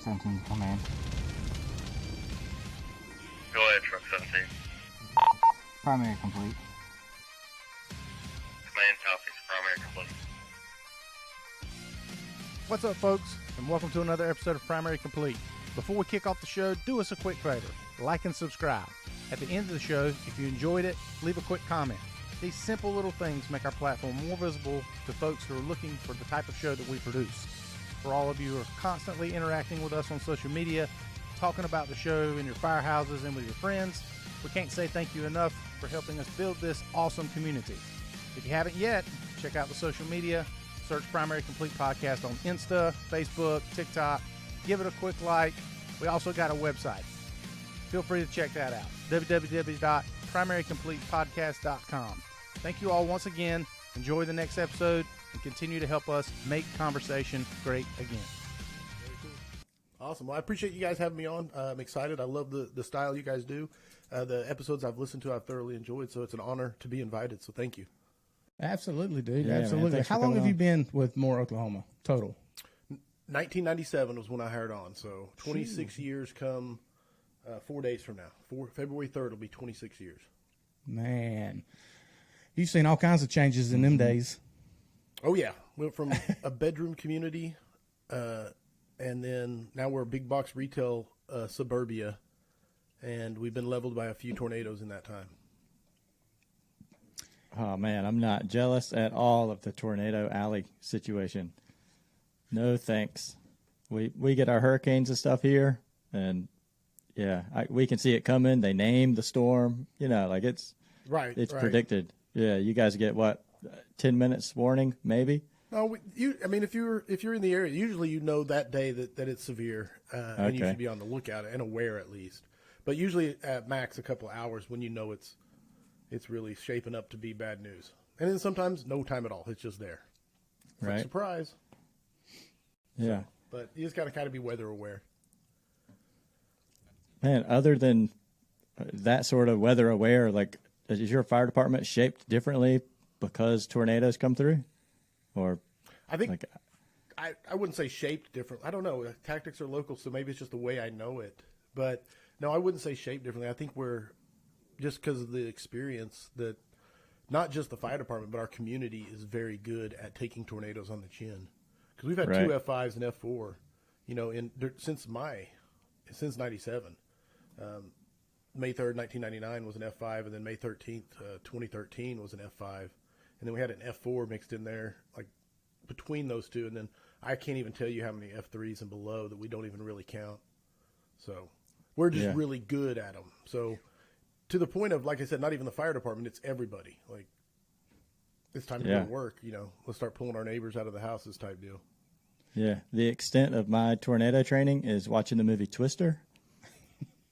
17 to come in. Go ahead, truck 17. Primary complete. Command copies, primary complete. What's up, folks, and welcome to another episode of Primary Complete. Before we kick off the show, do us a quick favor. Like and subscribe. At the end of the show, if you enjoyed it, leave a quick comment. These simple little things make our platform more visible to folks who are looking for the type of show that we produce. For all of you who are constantly interacting with us on social media, talking about the show in your firehouses and with your friends, we can't say thank you enough for helping us build this awesome community. If you haven't yet, check out the social media. Search Primary Complete Podcast on Insta, Facebook, TikTok. Give it a quick like. We also got a website. Feel free to check that out. www.primarycompletepodcast.com. Thank you all once again. Enjoy the next episode and continue to help us make conversation great again. Very cool. Awesome. Well, I appreciate you guys having me on. I'm excited. I love the style you guys do. The episodes I've listened to, I've thoroughly enjoyed, so it's an honor to be invited. So thank you. Absolutely, dude. Yeah, absolutely. man, How long have you been with Moore, Oklahoma, total? 1997 was when I hired on, so 26 years come 4 days from now. February 3rd will be 26 years. Man, you've seen all kinds of changes in them days. Oh, yeah. Went from a bedroom community, and then now we're a big box retail suburbia, and we've been leveled by a few tornadoes in that time. Oh, man, I'm not jealous at all of the Tornado Alley situation. No thanks. We get our hurricanes and stuff here, and, yeah, we can see it coming. They name the storm. You know, like it's predicted. Yeah, you guys get, what, 10 minutes warning, maybe? No, if you're in the area, usually you know that day that it's severe, and you should be on the lookout and aware at least. But usually at max a couple of hours when you know it's really shaping up to be bad news. And then sometimes no time at all. It's just there. It's right. Like, surprise. Yeah. So, but you just got to kind of be weather aware. Man, other than that sort of weather aware, like, is your fire department shaped differently because tornadoes come through? Or I think I wouldn't say shaped different. I don't know. Tactics are local, so maybe it's just the way I know it. But no, I wouldn't say shaped differently. I think we're just because of the experience that not just the fire department, but our community is very good at taking tornadoes on the chin. Because we've had two F5s and F4, since 97. May 3rd, 1999 was an F5, and then May 13th, 2013 was an F5. And then we had an F4 mixed in there, like between those two. And then I can't even tell you how many F3s and below that we don't even really count. So we're just really good at them. So to the point of, like I said, not even the fire department, it's everybody. Like, it's time to go to work, let's start pulling our neighbors out of the houses type deal. Yeah. The extent of my tornado training is watching the movie Twister.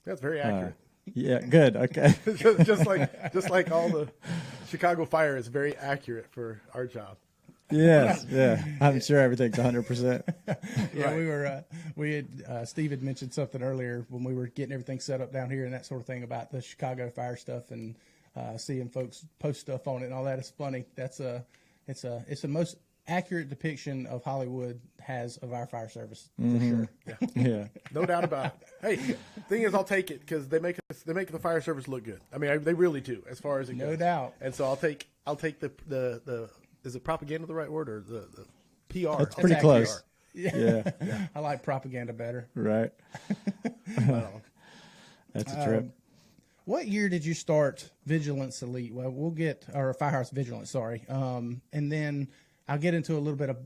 That's very accurate. Yeah, good. Okay. just like all the Chicago fire is very accurate for our job. Yes, yeah. I'm sure everything's 100%. Yeah, right. Steve had mentioned something earlier when we were getting everything set up down here and that sort of thing about the Chicago fire stuff and seeing folks post stuff on it and all that. It's funny. It's the most accurate depiction of Hollywood has of our fire service for sure. Yeah. No doubt about it. Hey, thing is, I'll take it because they make the fire service look good. I mean, they really do as far as it goes. No doubt. And so I'll take the is it propaganda the right word or the PR? That's pretty close. Yeah. I like propaganda better. Right. That's a trip. What year did you start Vigilance Elite? Well, or Firehouse Vigilance, sorry. And then I'll get into a little bit of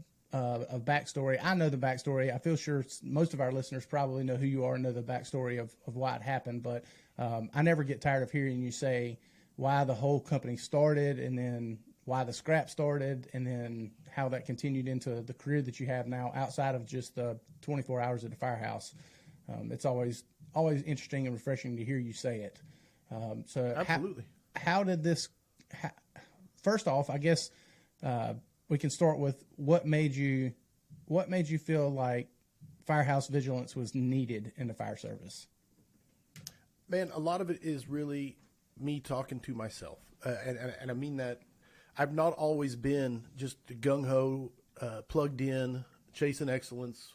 backstory. I know the backstory. I feel sure most of our listeners probably know who you are and know the backstory of why it happened. But I never get tired of hearing you say why the whole company started and then why the scrap started and then how that continued into the career that you have now outside of just the 24 hours at the firehouse. It's always interesting and refreshing to hear you say it. So absolutely. How did this? First off, I guess we can start with what made you feel like firehouse vigilance was needed in the fire service. Man, a lot of it is really me talking to myself, and I mean that. I've not always been just gung ho, plugged in, chasing excellence.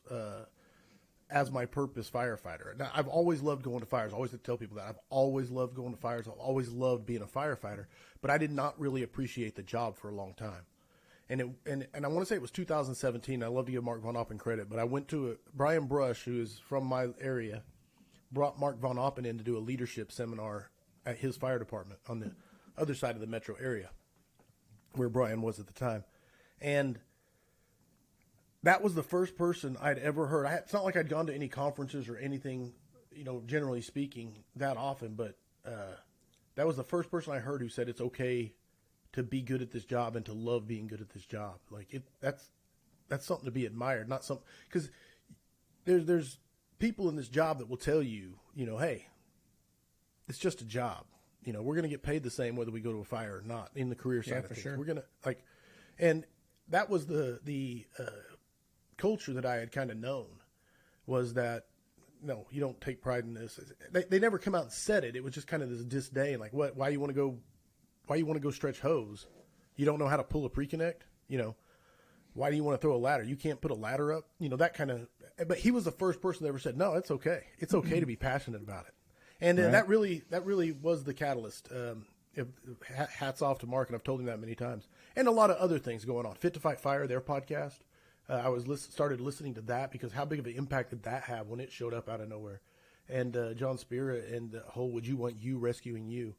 as my purpose firefighter. Now, I've always loved going to fires. I always tell people that. I've always loved going to fires. I've always loved being a firefighter. But I did not really appreciate the job for a long time. And I want to say it was 2017. I love to give Mark Von Oppen credit. But I went to Brian Brush, who is from my area, brought Mark Von Oppen in to do a leadership seminar at his fire department on the other side of the metro area where Brian was at the time. And that was the first person I'd ever heard. It's not like I'd gone to any conferences or anything, generally speaking, that often, but that was the first person I heard who said it's okay to be good at this job and to love being good at this job. Like that's something to be admired, not something, because there's people in this job that will tell you, hey, it's just a job. We're going to get paid the same whether we go to a fire or not in the career side of things. Sure. We're going to and that was the culture that I had kind of known, was that, no, you don't take pride in this. They never come out and said it. It was just kind of this disdain, like, why you want to go stretch hose? You don't know how to pull a pre-connect? Why do you want to throw a ladder? You can't put a ladder up? That kind of, but he was the first person that ever said, no, it's okay. It's okay to be passionate about it. And right. that really was the catalyst. Hats off to Mark, and I've told him that many times. And a lot of other things going on. Fit to Fight Fire, their podcast. I started listening to that because how big of an impact did that have when it showed up out of nowhere? And John Spira and the whole "Would You Want You Rescuing You?"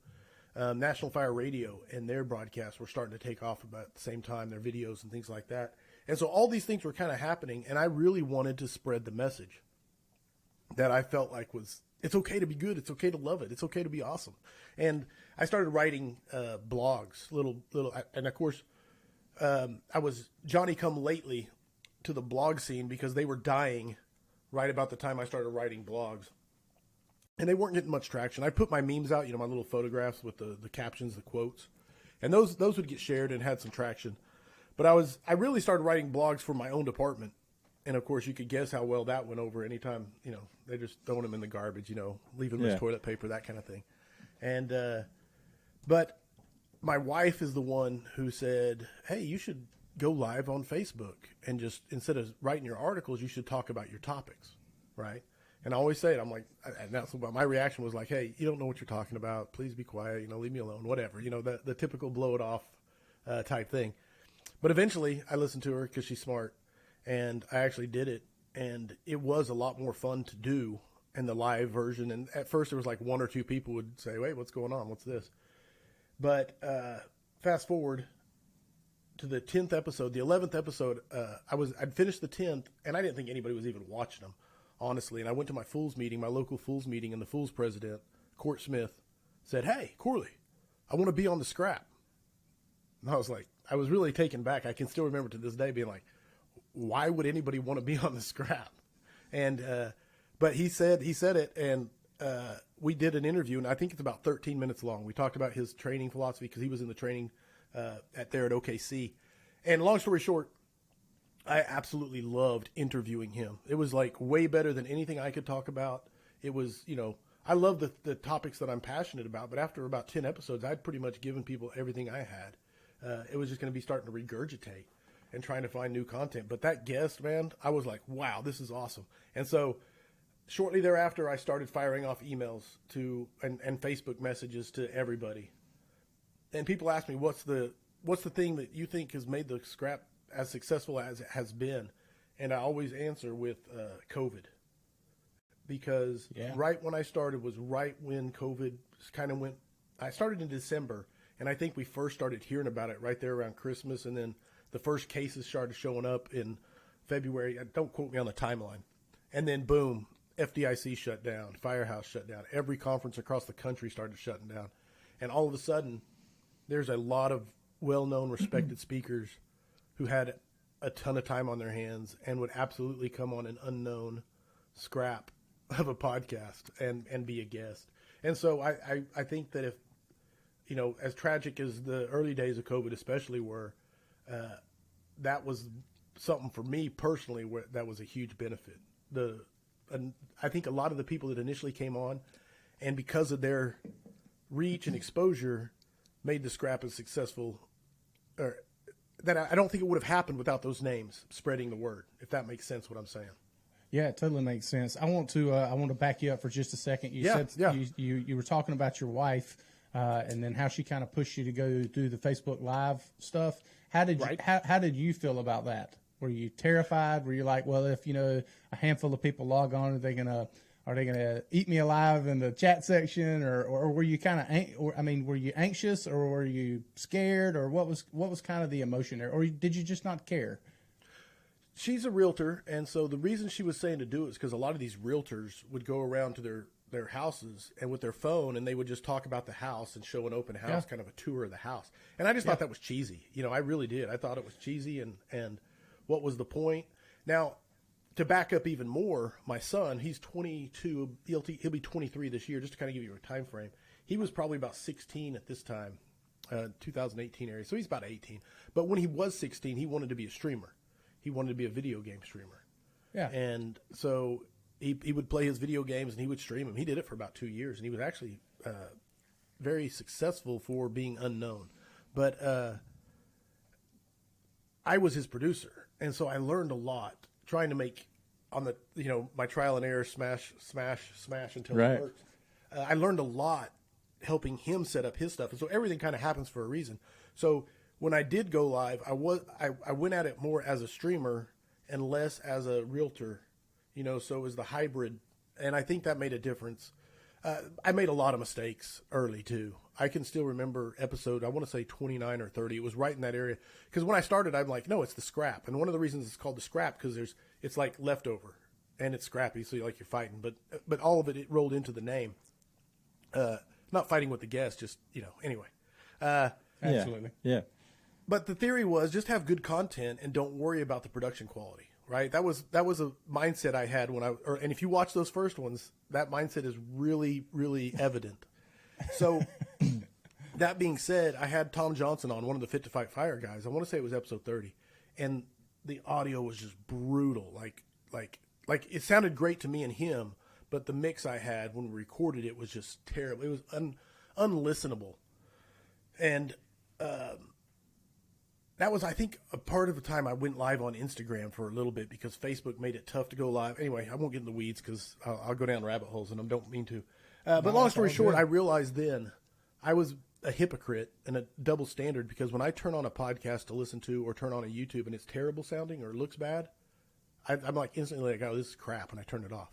National Fire Radio and their broadcasts were starting to take off about the same time, their videos and things like that. And so all these things were kind of happening, and I really wanted to spread the message that I felt like was, it's okay to be good, it's okay to love it, it's okay to be awesome. And I started writing blogs, little, and of course, I was Johnny come lately to the blog scene because they were dying right about the time I started writing blogs. And they weren't getting much traction. I put my memes out, my little photographs with the captions, the quotes. And those would get shared and had some traction. But I really started writing blogs for my own department. And of course, you could guess how well that went over anytime, they just throwing them in the garbage, leaving them as toilet paper, that kind of thing. And, but my wife is the one who said, hey, you should go live on Facebook and just, instead of writing your articles, you should talk about your topics, right? And I always say it, I'm like, and that's what my reaction was like, hey, you don't know what you're talking about. Please be quiet, leave me alone, whatever, the typical blow it off type thing. But eventually I listened to her because she's smart, and I actually did it. And it was a lot more fun to do in the live version. And at first there was like one or two people would say, wait, what's going on? What's this? But fast forward to the 10th episode, the 11th episode, I'd finished the 10th, and I didn't think anybody was even watching them, honestly. And I went to my Fools meeting, my local Fools meeting, and the Fools president, Court Smith, said, hey, Corley, I want to be on the scrap. And I was like, I was really taken back. I can still remember to this day being like, why would anybody want to be on the scrap? And, but he said it, and we did an interview, and I think it's about 13 minutes long. We talked about his training philosophy because he was in the training at OKC. And long story short, I absolutely loved interviewing him. It was like way better than anything I could talk about. It was, I love the topics that I'm passionate about, but after about 10 episodes, I'd pretty much given people everything I had. It was just going to be starting to regurgitate and trying to find new content. But that guest, man, I was like, wow, this is awesome. And so shortly thereafter, I started firing off emails to and Facebook messages to everybody. And people ask me, what's the thing that you think has made the scrap as successful as it has been? And I always answer with COVID. Because right when I started was right when COVID kind of went. I started in December, and I think we first started hearing about it right there around Christmas, and then the first cases started showing up in February. Don't quote me on the timeline. And then boom, FDIC shut down, Firehouse shut down. Every conference across the country started shutting down. And all of a sudden, there's a lot of well-known, respected speakers who had a ton of time on their hands and would absolutely come on an unknown scrap of a podcast and be a guest. And so I think that if, as tragic as the early days of COVID especially were, that was something for me personally where that was a huge benefit. And I think a lot of the people that initially came on, and because of their reach and exposure, made the scrap as successful, or that I don't think it would have happened without those names spreading the word, if that makes sense what I'm saying. Yeah, it totally makes sense. I want to back you up for just a second. You Yeah, said yeah. You were talking about your wife, and then how she kind of pushed you to go do the Facebook Live stuff. How did you Right. how did you feel about that? Were you terrified? Were you like, well, if a handful of people log on, are they gonna eat me alive in the chat section, or were you kind of were you anxious, or were you scared, or what was kind of the emotion there, or did you just not care? She's a realtor, and so the reason she was saying to do it is because a lot of these realtors would go around to their houses and with their phone, and they would just talk about the house and show an open house, kind of a tour of the house. And I just thought that was cheesy. I really did. I thought it was cheesy, and what was the point? Now, to back up even more, my son, he's 22. He'll be 23 this year, just to kind of give you a time frame. He was probably about 16 at this time, 2018 area, so he's about 18. But when he was 16, he wanted to be a streamer. He wanted to be a video game streamer. Yeah. And so he would play his video games and he would stream them. He did it for about 2 years, and he was actually very successful for being unknown. But I was his producer, and so I learned a lot trying to make on the my trial and error, smash until it works. I learned a lot helping him set up his stuff, and so everything kind of happens for a reason. So when I did go live, I went at it more as a streamer and less as a realtor, so it was the hybrid, and I think that made a difference. I made a lot of mistakes early too. I can still remember episode, I want to say 29 or 30. It was right in that area. Because when I started, I'm like, no, it's the scrap. And one of the reasons it's called the scrap, because it's like leftover and it's scrappy. So you're fighting, but all of it rolled into the name. Not fighting with the guest, just, anyway. Absolutely. Yeah. But the theory was just have good content and don't worry about the production quality, right? That was a mindset I had and if you watch those first ones, that mindset is really, really evident. So that being said, I had Tom Johnson on, one of the Fit to Fight Fire guys. I want to say it was episode 30, and the audio was just brutal. Like it sounded great to me and him, but the mix I had when we recorded it was just terrible. It was unlistenable. And, that was, I think, a part of the time I went live on Instagram for a little bit because Facebook made it tough to go live. Anyway, I won't get in the weeds because I'll go down rabbit holes, and I don't mean to. But long story short, I realized then I was a hypocrite and a double standard, because when I turn on a podcast to listen to or turn on a YouTube and it's terrible sounding or looks bad, I'm like instantly like, oh, this is crap, and I turn it off.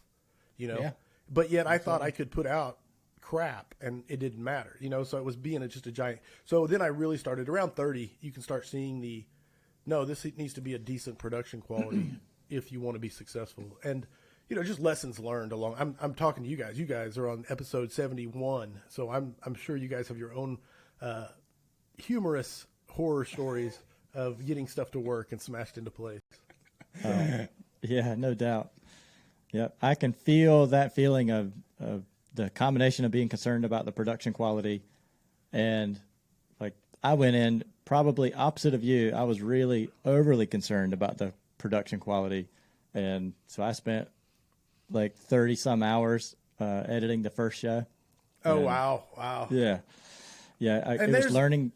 Yeah. But yet I thought I could put out crap and it didn't matter, so it was being just a giant. So then I really started around 30. You can start seeing this needs to be a decent production quality if you want to be successful. And just lessons learned along. I'm talking to you guys. You guys are on episode 71, so I'm sure you guys have your own humorous horror stories of getting stuff to work and smashed into place. Yeah, no doubt. Yeah, I can feel that feeling of the combination of being concerned about the production quality, and I went in probably opposite of you. I was really overly concerned about the production quality, and so I spent 30 some hours editing the first show. Oh, wow. Yeah. I was learning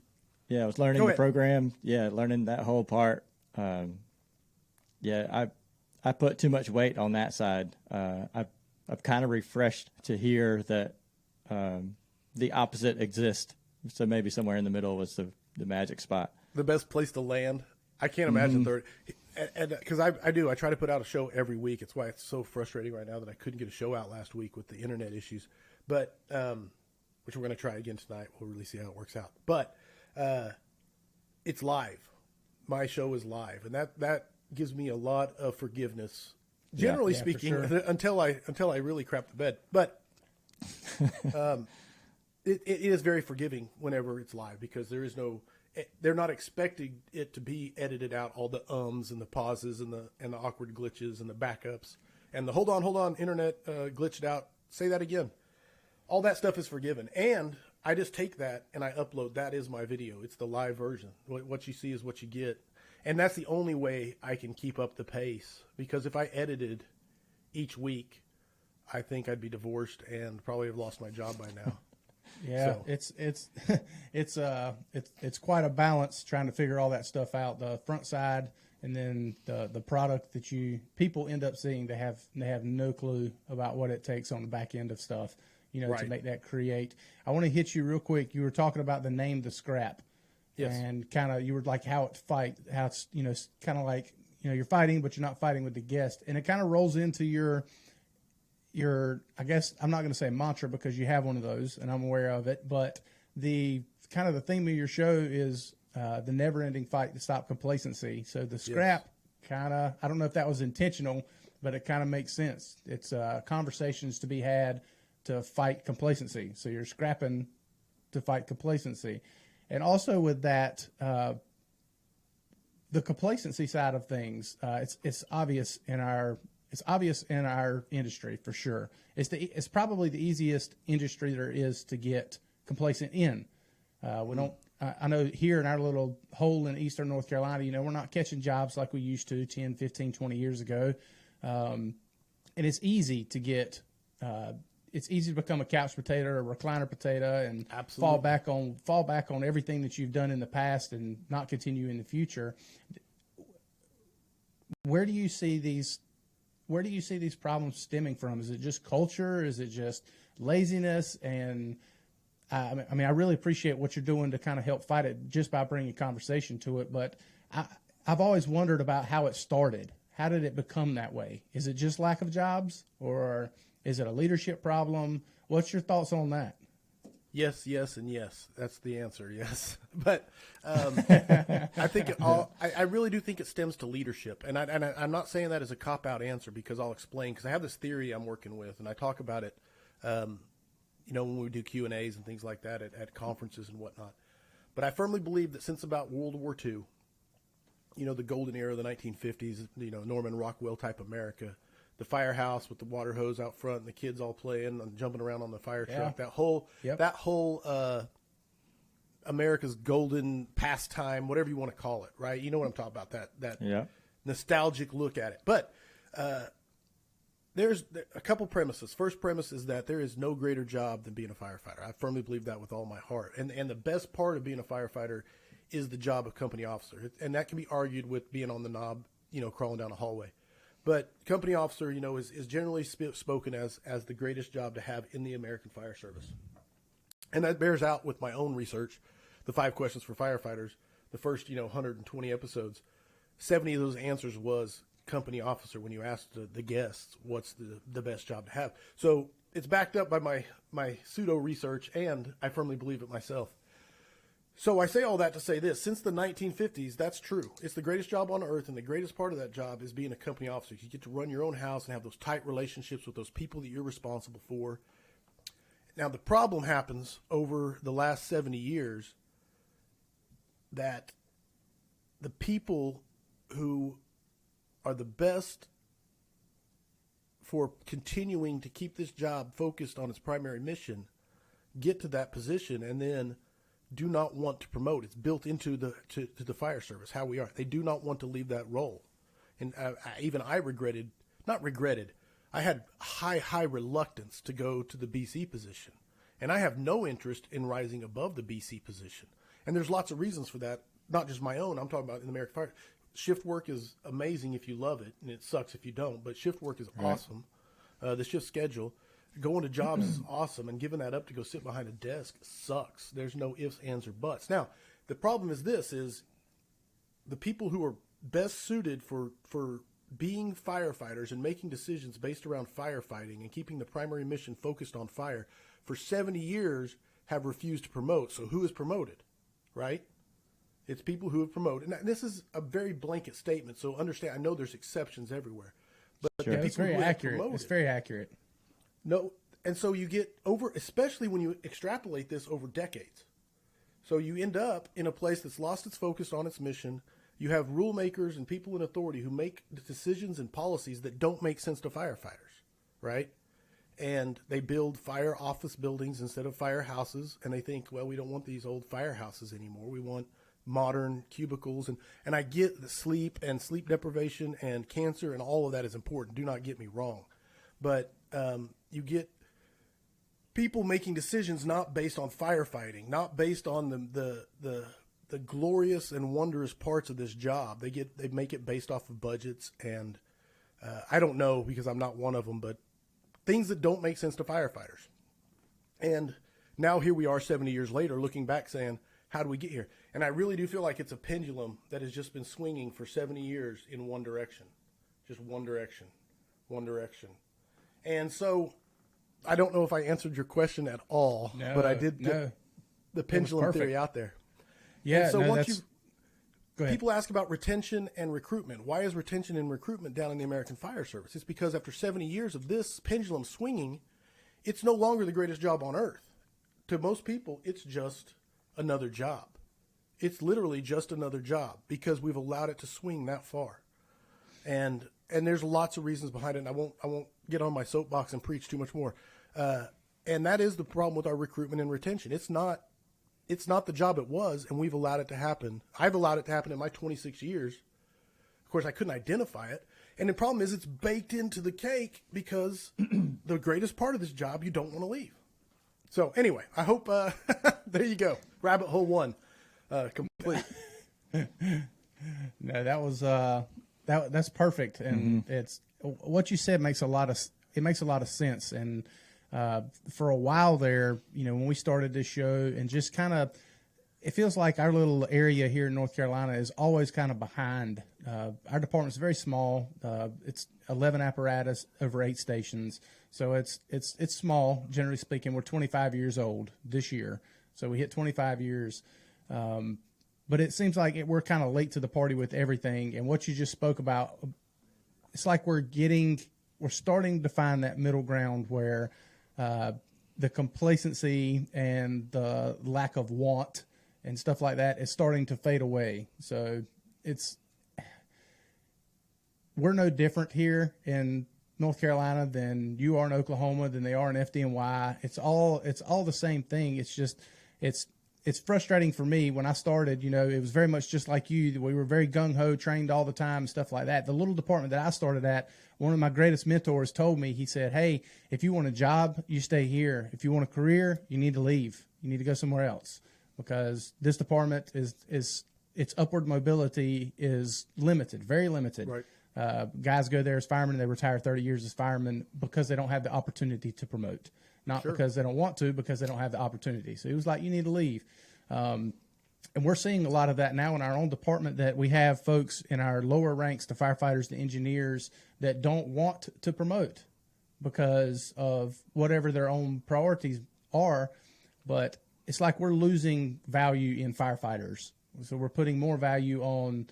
the program. Yeah, learning that whole part. I put too much weight on that side. I've kind of refreshed to hear that the opposite exists. So maybe somewhere in the middle was the magic spot. The best place to land. I can't imagine 30. And because I try to put out a show every week. It's why it's so frustrating right now that I couldn't get a show out last week with the internet issues. But which we're going to try again tonight. We'll really see how it works out. But it's live. My show is live, and that gives me a lot of forgiveness. Generally speaking, until I really crap the bed. But it is very forgiving whenever it's live, because they're not expecting it to be edited out, all the ums and the pauses and the awkward glitches and the backups and the hold on, internet glitched out, say that again. All that stuff is forgiven. And I just take that and I upload. That is my video. It's the live version. What you see is what you get. And that's the only way I can keep up the pace, because if I edited each week, I think I'd be divorced and probably have lost my job by now. Yeah, so. it's quite a balance trying to figure all that stuff out. The front side and then the product that people end up seeing, they have no clue about what it takes on the back end of stuff, to Right. make that create. I want to hit you real quick. You were talking about the name, the scrap. Yes. And kind of, you were like how it's kind of like, you're fighting, but you're not fighting with the guest. And it kind of rolls into your, I guess I'm not going to say mantra because you have one of those and I'm aware of it, but the kind of the theme of your show is the never ending fight to stop complacency. So the scrap kind of, I don't know if that was intentional, but it kind of makes sense. It's conversations to be had to fight complacency. So you're scrapping to fight complacency. And also with that, the complacency side of things, it's obvious in our industry for sure. It's probably the easiest industry there is to get complacent in. We don't. I know here in our little hole in eastern North Carolina, we're not catching jobs like we used to 10, 15, 20 years ago, and it's easy to get. It's easy to become a couch potato or a recliner potato and fall back on everything that you've done in the past and not continue in the future. Where do you see these problems stemming from? Is it just culture? Is it just laziness? And I mean, I really appreciate what you're doing to kind of help fight it just by bringing conversation to it. But I've always wondered about how it started. How did it become that way? Is it just lack of jobs, or is it a leadership problem? What's your thoughts on that? Yes, yes, and yes. That's the answer. Yes, but I think I really do think it stems to leadership, and I'm not saying that as a cop out answer because I'll explain. Because I have this theory I'm working with, and I talk about it, when we do Q&As and things like that at conferences and whatnot. But I firmly believe that since about World War II, the golden era of the 1950s, Norman Rockwell type America. The firehouse with the water hose out front and the kids all playing and jumping around on the fire truck. That whole America's golden pastime, whatever you want to call it, right? You know what I'm talking about, that nostalgic look at it. But there's a couple premises. First premise is that there is no greater job than being a firefighter. I firmly believe that with all my heart. And the best part of being a firefighter is the job of company officer. And that can be argued with being on the knob, crawling down a hallway. But company officer, is generally spoken as the greatest job to have in the American Fire Service. And that bears out with my own research, the 5 questions for firefighters, the first, 120 episodes. 70 of those answers was company officer when you asked the guests what's the best job to have. So it's backed up by my pseudo research, and I firmly believe it myself. So I say all that to say this. Since the 1950s, that's true. It's the greatest job on earth, and the greatest part of that job is being a company officer. You get to run your own house and have those tight relationships with those people that you're responsible for. Now, the problem happens over the last 70 years that the people who are the best for continuing to keep this job focused on its primary mission get to that position and then do not want to promote. It's built into the fire service, how we are. They do not want to leave that role. And I had high reluctance to go to the BC position. And I have no interest in rising above the BC position. And there's lots of reasons for that, not just my own. I'm talking about in the American Fire. Shift work is amazing if you love it, and it sucks if you don't. But shift work is awesome. The shift schedule. Going to jobs is awesome, and giving that up to go sit behind a desk sucks. There's no ifs, ands, or buts. Now, the problem is the people who are best suited for being firefighters and making decisions based around firefighting and keeping the primary mission focused on fire for 70 years have refused to promote. So who is promoted, right? It's people who have promoted. And this is a very blanket statement, so understand, I know there's exceptions everywhere. But Sure. It's very accurate. It's very accurate. No, and so you get especially when you extrapolate this over decades. So you end up in a place that's lost its focus on its mission. You have rule makers and people in authority who make decisions and policies that don't make sense to firefighters, right? And they build fire office buildings instead of firehouses, and they think, well, we don't want these old firehouses anymore. We want modern cubicles. And I get the sleep and sleep deprivation and cancer and all of that is important. Do not get me wrong. But you get people making decisions not based on firefighting, not based on the the glorious and wondrous parts of this job. They make it based off of budgets, and I don't know because I'm not one of them, but things that don't make sense to firefighters. And now here we are 70 years later looking back saying, how do we get here? And I really do feel like it's a pendulum that has just been swinging for 70 years in one direction. Just one direction, one direction. And so I don't know if I answered your question at all, but I did get the pendulum theory out there. Yeah. And so Go ahead. people ask about retention and recruitment. Why is retention and recruitment down in the American Fire Service? It's because after 70 years of this pendulum swinging, it's no longer the greatest job on earth. To most people, it's just another job. It's literally just another job because we've allowed it to swing that far. And there's lots of reasons behind it, and I won't get on my soapbox and preach too much more. And that is the problem with our recruitment and retention. It's not the job it was, and we've allowed it to happen. I've allowed it to happen in my 26 years. Of course, I couldn't identify it. And the problem is it's baked into the cake because the greatest part of this job you don't want to leave. So anyway, I hope there you go. Rabbit hole one complete. No, that was that's perfect, and it's what you said makes a lot of sense. And for a while there, when we started this show, and just kind of, it feels like our little area here in North Carolina is always kind of behind. Our department's very small. It's 11 apparatus over 8 stations. So it's small, generally speaking. We're 25 years old this year. So we hit 25 years. But it seems like we're kind of late to the party with everything. And what you just spoke about, it's like we're starting to find that middle ground where the complacency and the lack of want and stuff like that is starting to fade away. So we're no different here in North Carolina than you are in Oklahoma, than they are in FDNY. It's all the same thing. It's just, it's frustrating for me. When I started, it was very much just like you. We were very gung-ho, trained all the time, stuff like that. The little department that I started at, one of my greatest mentors told me, he said, hey, if you want a job, you stay here. If you want a career, you need to leave. You need to go somewhere else, because this department is its upward mobility is limited, very limited. Right. Guys go there as firemen and they retire 30 years as firemen because they don't have the opportunity to promote. Not because they don't want to, because they don't have the opportunity. So he was like, you need to leave. And we're seeing a lot of that now in our own department, that we have folks in our lower ranks, the firefighters, the engineers, that don't want to promote because of whatever their own priorities are. But it's like we're losing value in firefighters. So we're putting more value on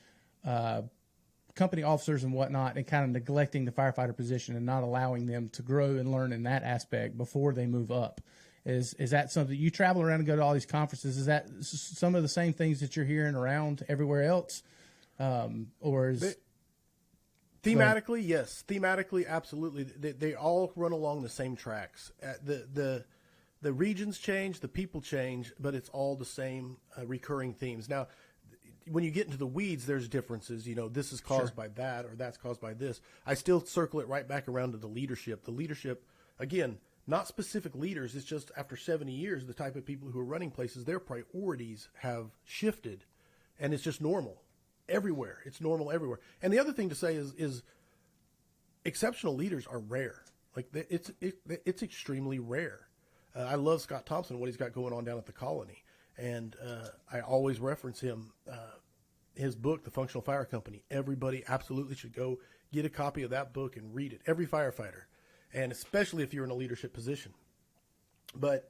company officers and whatnot, and kind of neglecting the firefighter position and not allowing them to grow and learn in that aspect before they move up. Is that something you travel around and go to all these conferences? Is that some of the same things that you're hearing around everywhere else? Or is thematically, yes, thematically, absolutely. They all run along the same tracks. The regions change, the people change, but it's all the same recurring themes. Now, when you get into the weeds, there's differences. This is caused by that, or that's caused by this. I still circle it right back around to the leadership. The leadership, again, not specific leaders. It's just after 70 years, the type of people who are running places, their priorities have shifted, and it's just normal everywhere. It's normal everywhere. And the other thing to say is exceptional leaders are rare. Like it's extremely rare. I love Scott Thompson, what he's got going on down at the Colony. And I always reference him, his book, The Functional Fire Company. Everybody absolutely should go get a copy of that book and read it. Every firefighter, and especially if you're in a leadership position. But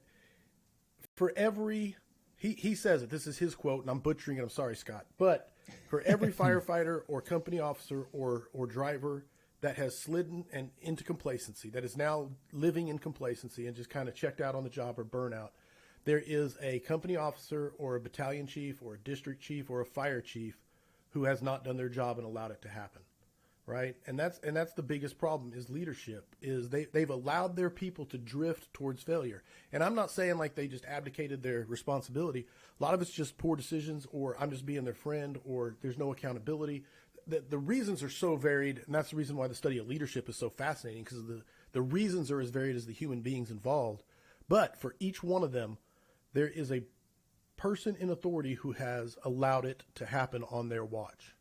for every, he says it, this is his quote, and I'm butchering it, I'm sorry, Scott. But for every firefighter or company officer or driver that has slidden and into complacency, that is now living in complacency and just kind of checked out on the job or burnout, there is a company officer or a battalion chief or a district chief or a fire chief who has not done their job and allowed it to happen, right? And that's the biggest problem is leadership, is they've allowed their people to drift towards failure. And I'm not saying like they just abdicated their responsibility. A lot of it's just poor decisions, or I'm just being their friend, or there's no accountability. The reasons are so varied, and that's the reason why the study of leadership is so fascinating, because the reasons are as varied as the human beings involved. But for each one of them, there is a person in authority who has allowed it to happen on their watch.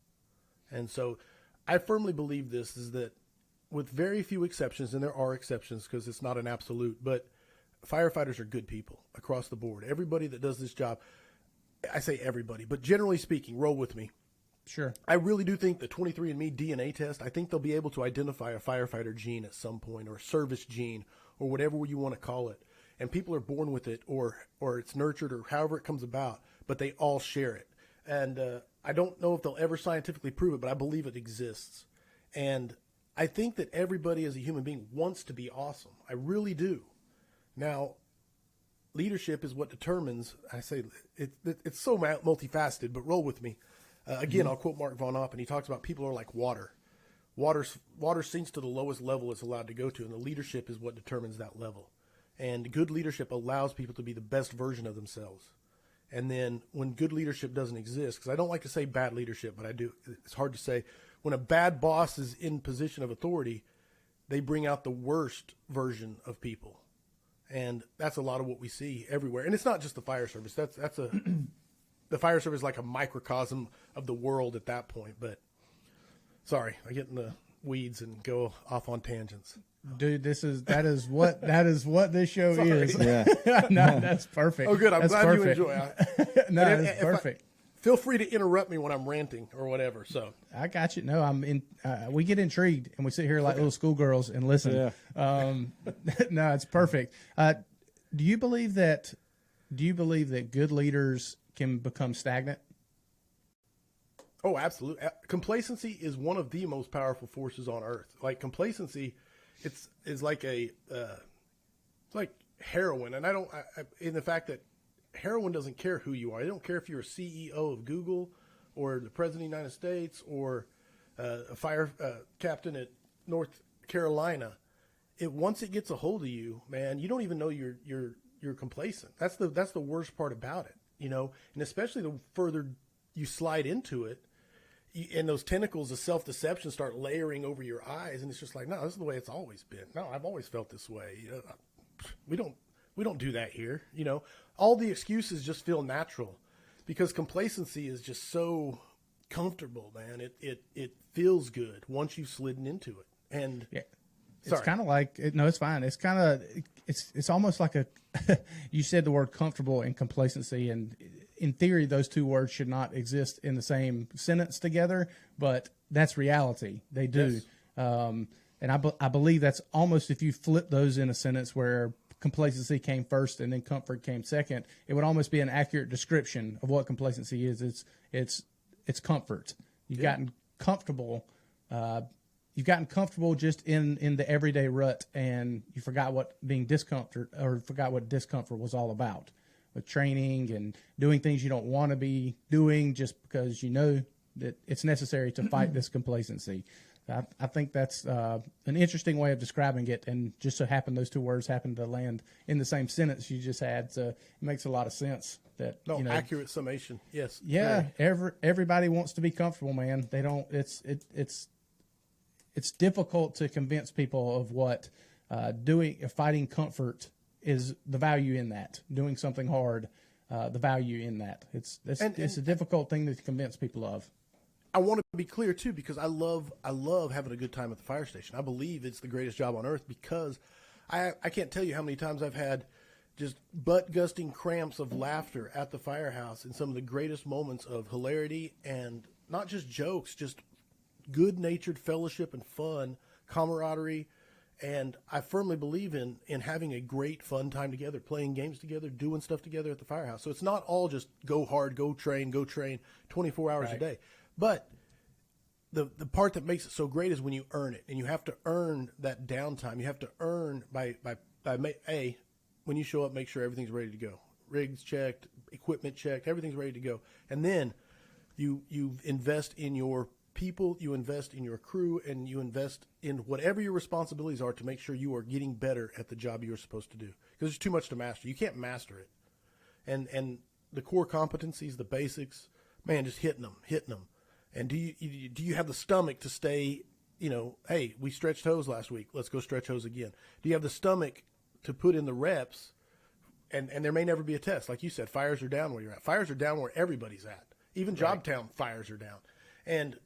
And so I firmly believe this is that, with very few exceptions, and there are exceptions because it's not an absolute, but firefighters are good people across the board. Everybody that does this job, I say everybody, but generally speaking, roll with me. Sure. I really do think the 23andMe DNA test, I think they'll be able to identify a firefighter gene at some point, or a service gene, or whatever you want to call it. And people are born with it, or it's nurtured, or however it comes about, but they all share it. And I don't know if they'll ever scientifically prove it, but I believe it exists. And I think that everybody as a human being wants to be awesome. I really do. Now, leadership is what determines, I say it's so multifaceted, but roll with me. Again, I'll quote Mark Von Opp, and he talks about people are like water. Water sinks to the lowest level it's allowed to go to, and the leadership is what determines that level. And good leadership allows people to be the best version of themselves. And then when good leadership doesn't exist, because I don't like to say bad leadership, but I do, it's hard to say. When a bad boss is in position of authority, they bring out the worst version of people. And that's a lot of what we see everywhere. And it's not just the fire service. The fire service is like a microcosm of the world at that point. But sorry, I get in the weeds and go off on tangents. Dude, that is what this show Sorry. is. Yeah. No, that's perfect. Oh, good. I'm That's glad perfect. you enjoy it. No, And that's perfect. Feel free to interrupt me when I'm ranting or whatever. So I got you. No, I'm in. We get intrigued and we sit here like little schoolgirls and listen. Yeah. No, it's perfect. Do you believe that good leaders can become stagnant? Oh, absolutely. Complacency is one of the most powerful forces on earth. Like complacency, is like it's like heroin. And in the fact that heroin doesn't care who you are. They don't care if you're a CEO of Google or the president of the United States or a fire captain at North Carolina. Once it gets a hold of you, man, you don't even know you're complacent. That's the worst part about it, you know. And especially the further you slide into it, and those tentacles of self-deception start layering over your eyes, and it's just like, no, this is the way it's always been. No, I've always felt this way. You know, we don't do that here. You know, all the excuses just feel natural because complacency is just so comfortable, man. It feels good once you've slidden into it. And Yeah. It's sorry. kind of like, no, it's fine. It's kind of, it's almost like you said the word comfortable and complacency, and in theory, those two words should not exist in the same sentence together, but that's reality. They do. Yes. And I believe that's almost, if you flip those in a sentence where complacency came first and then comfort came second, it would almost be an accurate description of what complacency is. It's comfort. You've gotten comfortable. You've gotten comfortable just in the everyday rut, and you forgot what discomfort was all about, with training and doing things you don't want to be doing just because you know that it's necessary to fight this complacency. I think that's an interesting way of describing it, and just so happened those two words happen to land in the same sentence you just had. So it makes a lot of sense. That Accurate summation. Yes. Yeah, Very. everybody wants to be comfortable, man. They don't. It's difficult to convince people of what fighting comfort is, the value in that. Doing something hard, the value in that. It's a difficult thing to convince people of. I want to be clear too, because I love having a good time at the fire station. I believe it's the greatest job on earth because I can't tell you how many times I've had just butt-gusting cramps of laughter at the firehouse in some of the greatest moments of hilarity and not just jokes, just good-natured fellowship and fun, camaraderie. And I firmly believe in having a great fun time together, playing games together, doing stuff together at the firehouse. So it's not all just go hard, go train 24 hours a day. But the part that makes it so great is when you earn it, and you have to earn that downtime. You have to earn by when you show up, make sure everything's ready to go. Rigs checked, equipment checked, everything's ready to go. And then you invest in your people, you invest in your crew, and you invest in whatever your responsibilities are to make sure you are getting better at the job you're supposed to do. Because there's too much to master. You can't master it. And the core competencies, the basics, man, just hitting them. And do you have the stomach to stay, hey, we stretched hose last week. Let's go stretch hose again. Do you have the stomach to put in the reps and there may never be a test. Like you said, fires are down where you're at. Fires are down where everybody's at. Even Jobtown fires are down. And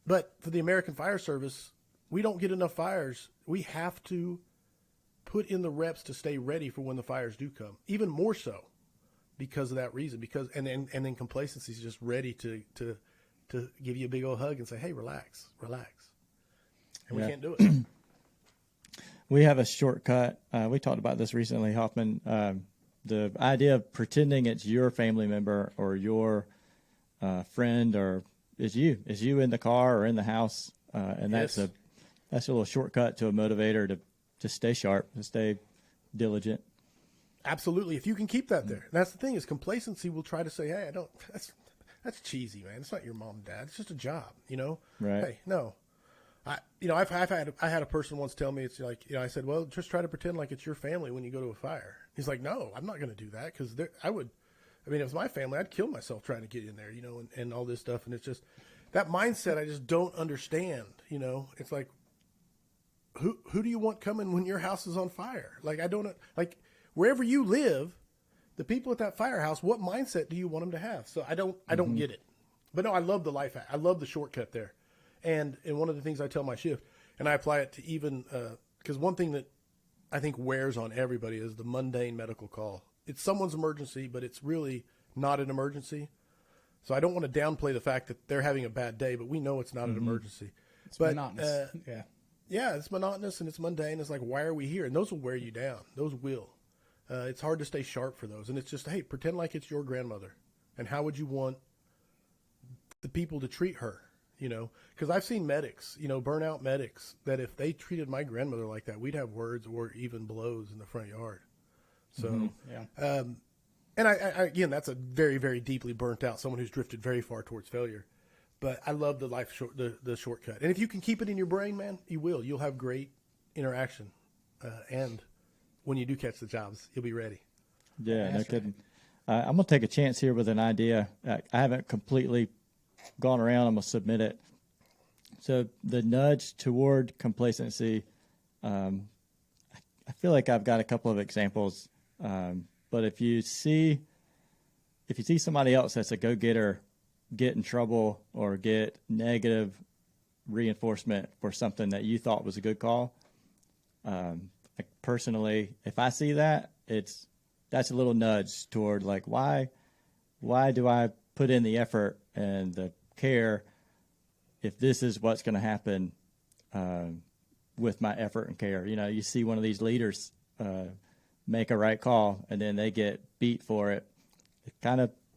but for the American Fire Service, we don't get enough fires. We have to put in the reps to stay ready for when the fires do come. Even more so because of that reason. Because and then complacency is just ready to give you a big old hug and say, "Hey, relax." And we can't do it. We have a shortcut. We talked about this recently, Hoffman. The idea of pretending it's your family member or your friend or is you in the car or in the house, and that's a little shortcut to a motivator to stay sharp, to stay diligent. Absolutely. If you can keep that there, that's the thing is complacency will try to say, "Hey, I don't." That's cheesy, man. It's not your mom and dad. It's just a job, you know. Right. Hey, no. I had a person once tell me, it's like, I said, well, just try to pretend like it's your family when you go to a fire. He's like, no, I'm not going to do that because if it was my family, I'd kill myself trying to get in there, and all this stuff. And it's just that mindset I just don't understand, It's like, who do you want coming when your house is on fire? Like, I don't, like, wherever you live, the people at that firehouse, what mindset do you want them to have? So I don't get it. But no, I love the life hack. I love the shortcut there. And one of the things I tell my shift, and I apply it to even, because one thing that I think wears on everybody is the mundane medical call. It's someone's emergency, but it's really not an emergency. So I don't want to downplay the fact that they're having a bad day, but we know it's not an emergency. It's monotonous. Yeah, it's monotonous and it's mundane. It's like, why are we here? And those will wear you down. Those will. It's hard to stay sharp for those. And it's just, hey, pretend like it's your grandmother. And how would you want the people to treat her? Because I've seen medics, burnout medics, that if they treated my grandmother like that, we'd have words or even blows in the front yard. So, and I again, that's a very, very deeply burnt out, someone who's drifted very far towards failure. But I love the shortcut. And if you can keep it in your brain, man, you will. You'll have great interaction. And when you do catch the jobs, you'll be ready. Yeah, no kidding. I'm going to take a chance here with an idea. I haven't completely gone around. I'm going to submit it. So the nudge toward complacency, I feel like I've got a couple of examples. But if you see somebody else that's a go-getter get in trouble or get negative reinforcement for something that you thought was a good call, like personally, if I see that, that's a little nudge toward like, why do I put in the effort and the care if this is what's going to happen with my effort and care? You see one of these leaders make a right call and then they get beat for it.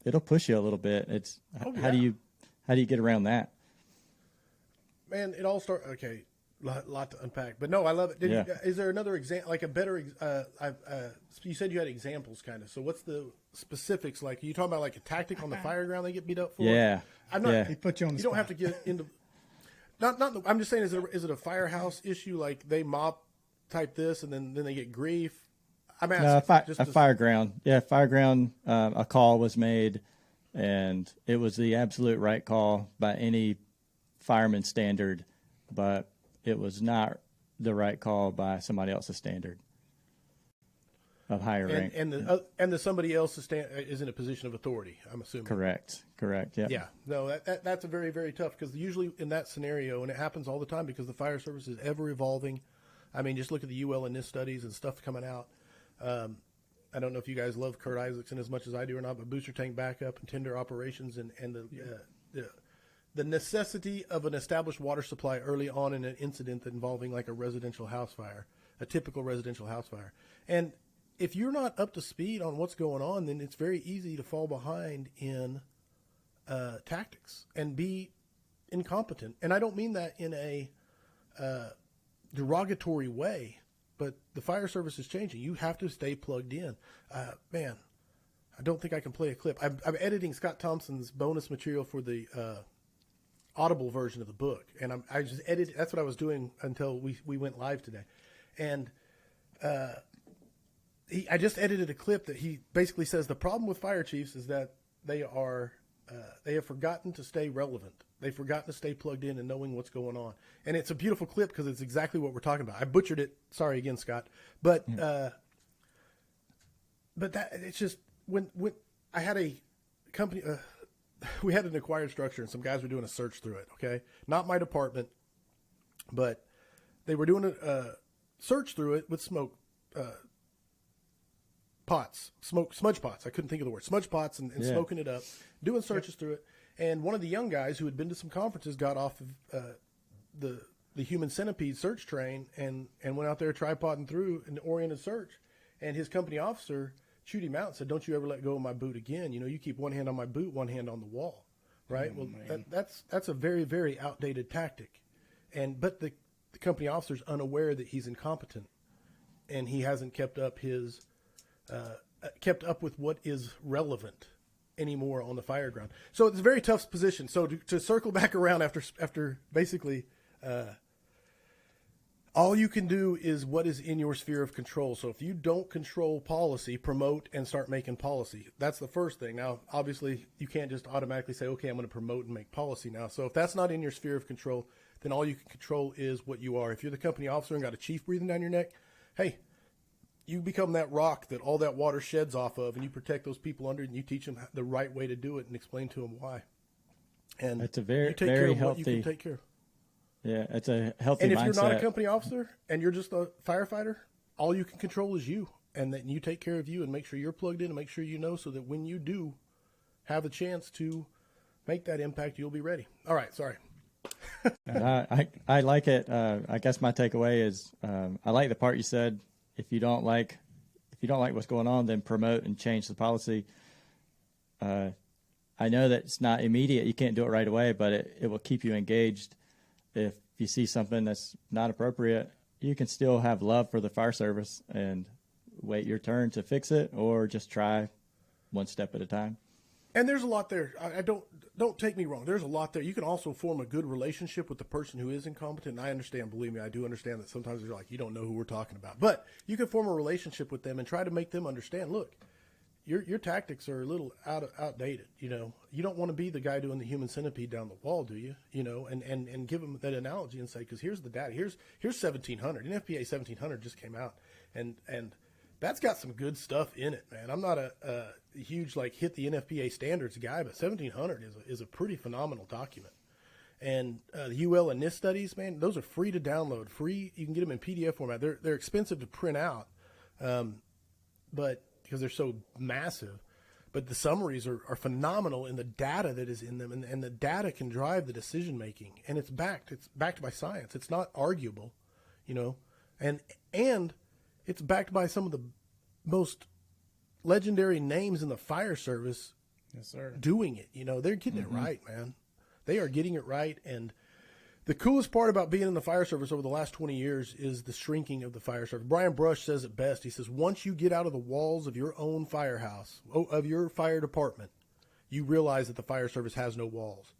It'll push you a little bit. It's how do you get around that? Man, it all starts. Okay, lot to unpack, but no, I love it. Is there another example, like a better? You said you had examples, kind of. So what's the specifics? Like, are you talking about like a tactic on the fire ground they get beat up for? Yeah, I'm not. Yeah. He put you on the You spot. don't have to get into. Not. I'm just saying, is it a firehouse issue? Like they mop type this, and then they get grief. I'm asking. Fireground. Yeah, fireground. A call was made, and it was the absolute right call by any fireman standard, but it was not the right call by somebody else's standard of higher rank. And the somebody else is in a position of authority, I'm assuming. Correct. Yeah. Yeah. No, that's a very, very tough, because usually in that scenario, and it happens all the time because the fire service is ever evolving. I mean, just look at the UL and NIST studies and stuff coming out. I don't know if you guys love Kurt Isaacson as much as I do or not, but booster tank backup and tender operations and the necessity of an established water supply early on in an incident involving like a residential house fire, a typical residential house fire. And if you're not up to speed on what's going on, then it's very easy to fall behind in tactics and be incompetent. And I don't mean that in a derogatory way, but the fire service is changing. You have to stay plugged in. Man, I don't think I can play a clip. I'm editing Scott Thompson's bonus material for the Audible version of the book, and I just edited. That's what I was doing until we went live today, and I just edited a clip that he basically says the problem with fire chiefs is that they have forgotten to stay relevant. They've forgotten to stay plugged in and knowing what's going on. And it's a beautiful clip because it's exactly what we're talking about. I butchered it. Sorry again, Scott. But but that it's just when I had a company, we had an acquired structure and some guys were doing a search through it. Okay, not my department, but they were doing a search through it with smoke smudge pots. I couldn't think of the word smudge pots and smoking it up, doing searches through it. And one of the young guys who had been to some conferences got off of the human centipede search train and went out there tripoding through an oriented search. And his company officer chewed him out and said, "Don't you ever let go of my boot again. You know, you keep one hand on my boot, one hand on the wall." Right? Well, that's a very, very outdated tactic. But the company officer's unaware that he's incompetent and he hasn't kept up with what is relevant anymore on the fire ground. So it's a very tough position. So to circle back around after basically, all you can do is what is in your sphere of control. So if you don't control policy, promote and start making policy. That's the first thing. Now, obviously, you can't just automatically say, okay, I'm going to promote and make policy now. So if that's not in your sphere of control, then all you can control is what you are. If you're the company officer and got a chief breathing down your neck, hey, you become that rock that all that water sheds off of, and you protect those people under it, and you teach them the right way to do it and explain to them why. And it's a very, you take very care of healthy. What you can take care of. Yeah, it's a healthy mindset. And if you're not a company officer and you're just a firefighter, all you can control is you, and that you take care of you and make sure you're plugged in and make sure you know, so that when you do have a chance to make that impact, you'll be ready. All right, sorry. I like it. I guess my takeaway is I like the part you said. If you don't like what's going on, then promote and change the policy. I know that it's not immediate. You can't do it right away, but it will keep you engaged. If you see something that's not appropriate, you can still have love for the fire service and wait your turn to fix it, or just try one step at a time. And there's a lot there. I don't take me wrong. There's a lot there. You can also form a good relationship with the person who is incompetent. And I understand, believe me, I do understand that sometimes you're like, you don't know who we're talking about. But you can form a relationship with them and try to make them understand, look, your tactics are a little outdated. You know, you don't want to be the guy doing the human centipede down the wall, do you? You know, and give them that analogy and say, because here's the data. Here's 1700. NFPA 1700 just came out. And that's got some good stuff in it, man. I'm not a huge hit the NFPA standards guy, but 1700 is a pretty phenomenal document. And the UL and NIST studies, man, those are free to download. Free, you can get them in PDF format. They're expensive to print out, but because they're so massive. But the summaries are phenomenal in the data that is in them, and the data can drive the decision making. And it's backed by science. It's not arguable, you know, and it's backed by some of the most legendary names in the fire service. Yes, sir. Doing it. You know, they're getting it right, man. They are getting it right. And the coolest part about being in the fire service over the last 20 years is the shrinking of the fire service. Brian Brush says it best. He says, once you get out of the walls of your own firehouse, of your fire department, you realize that the fire service has no walls.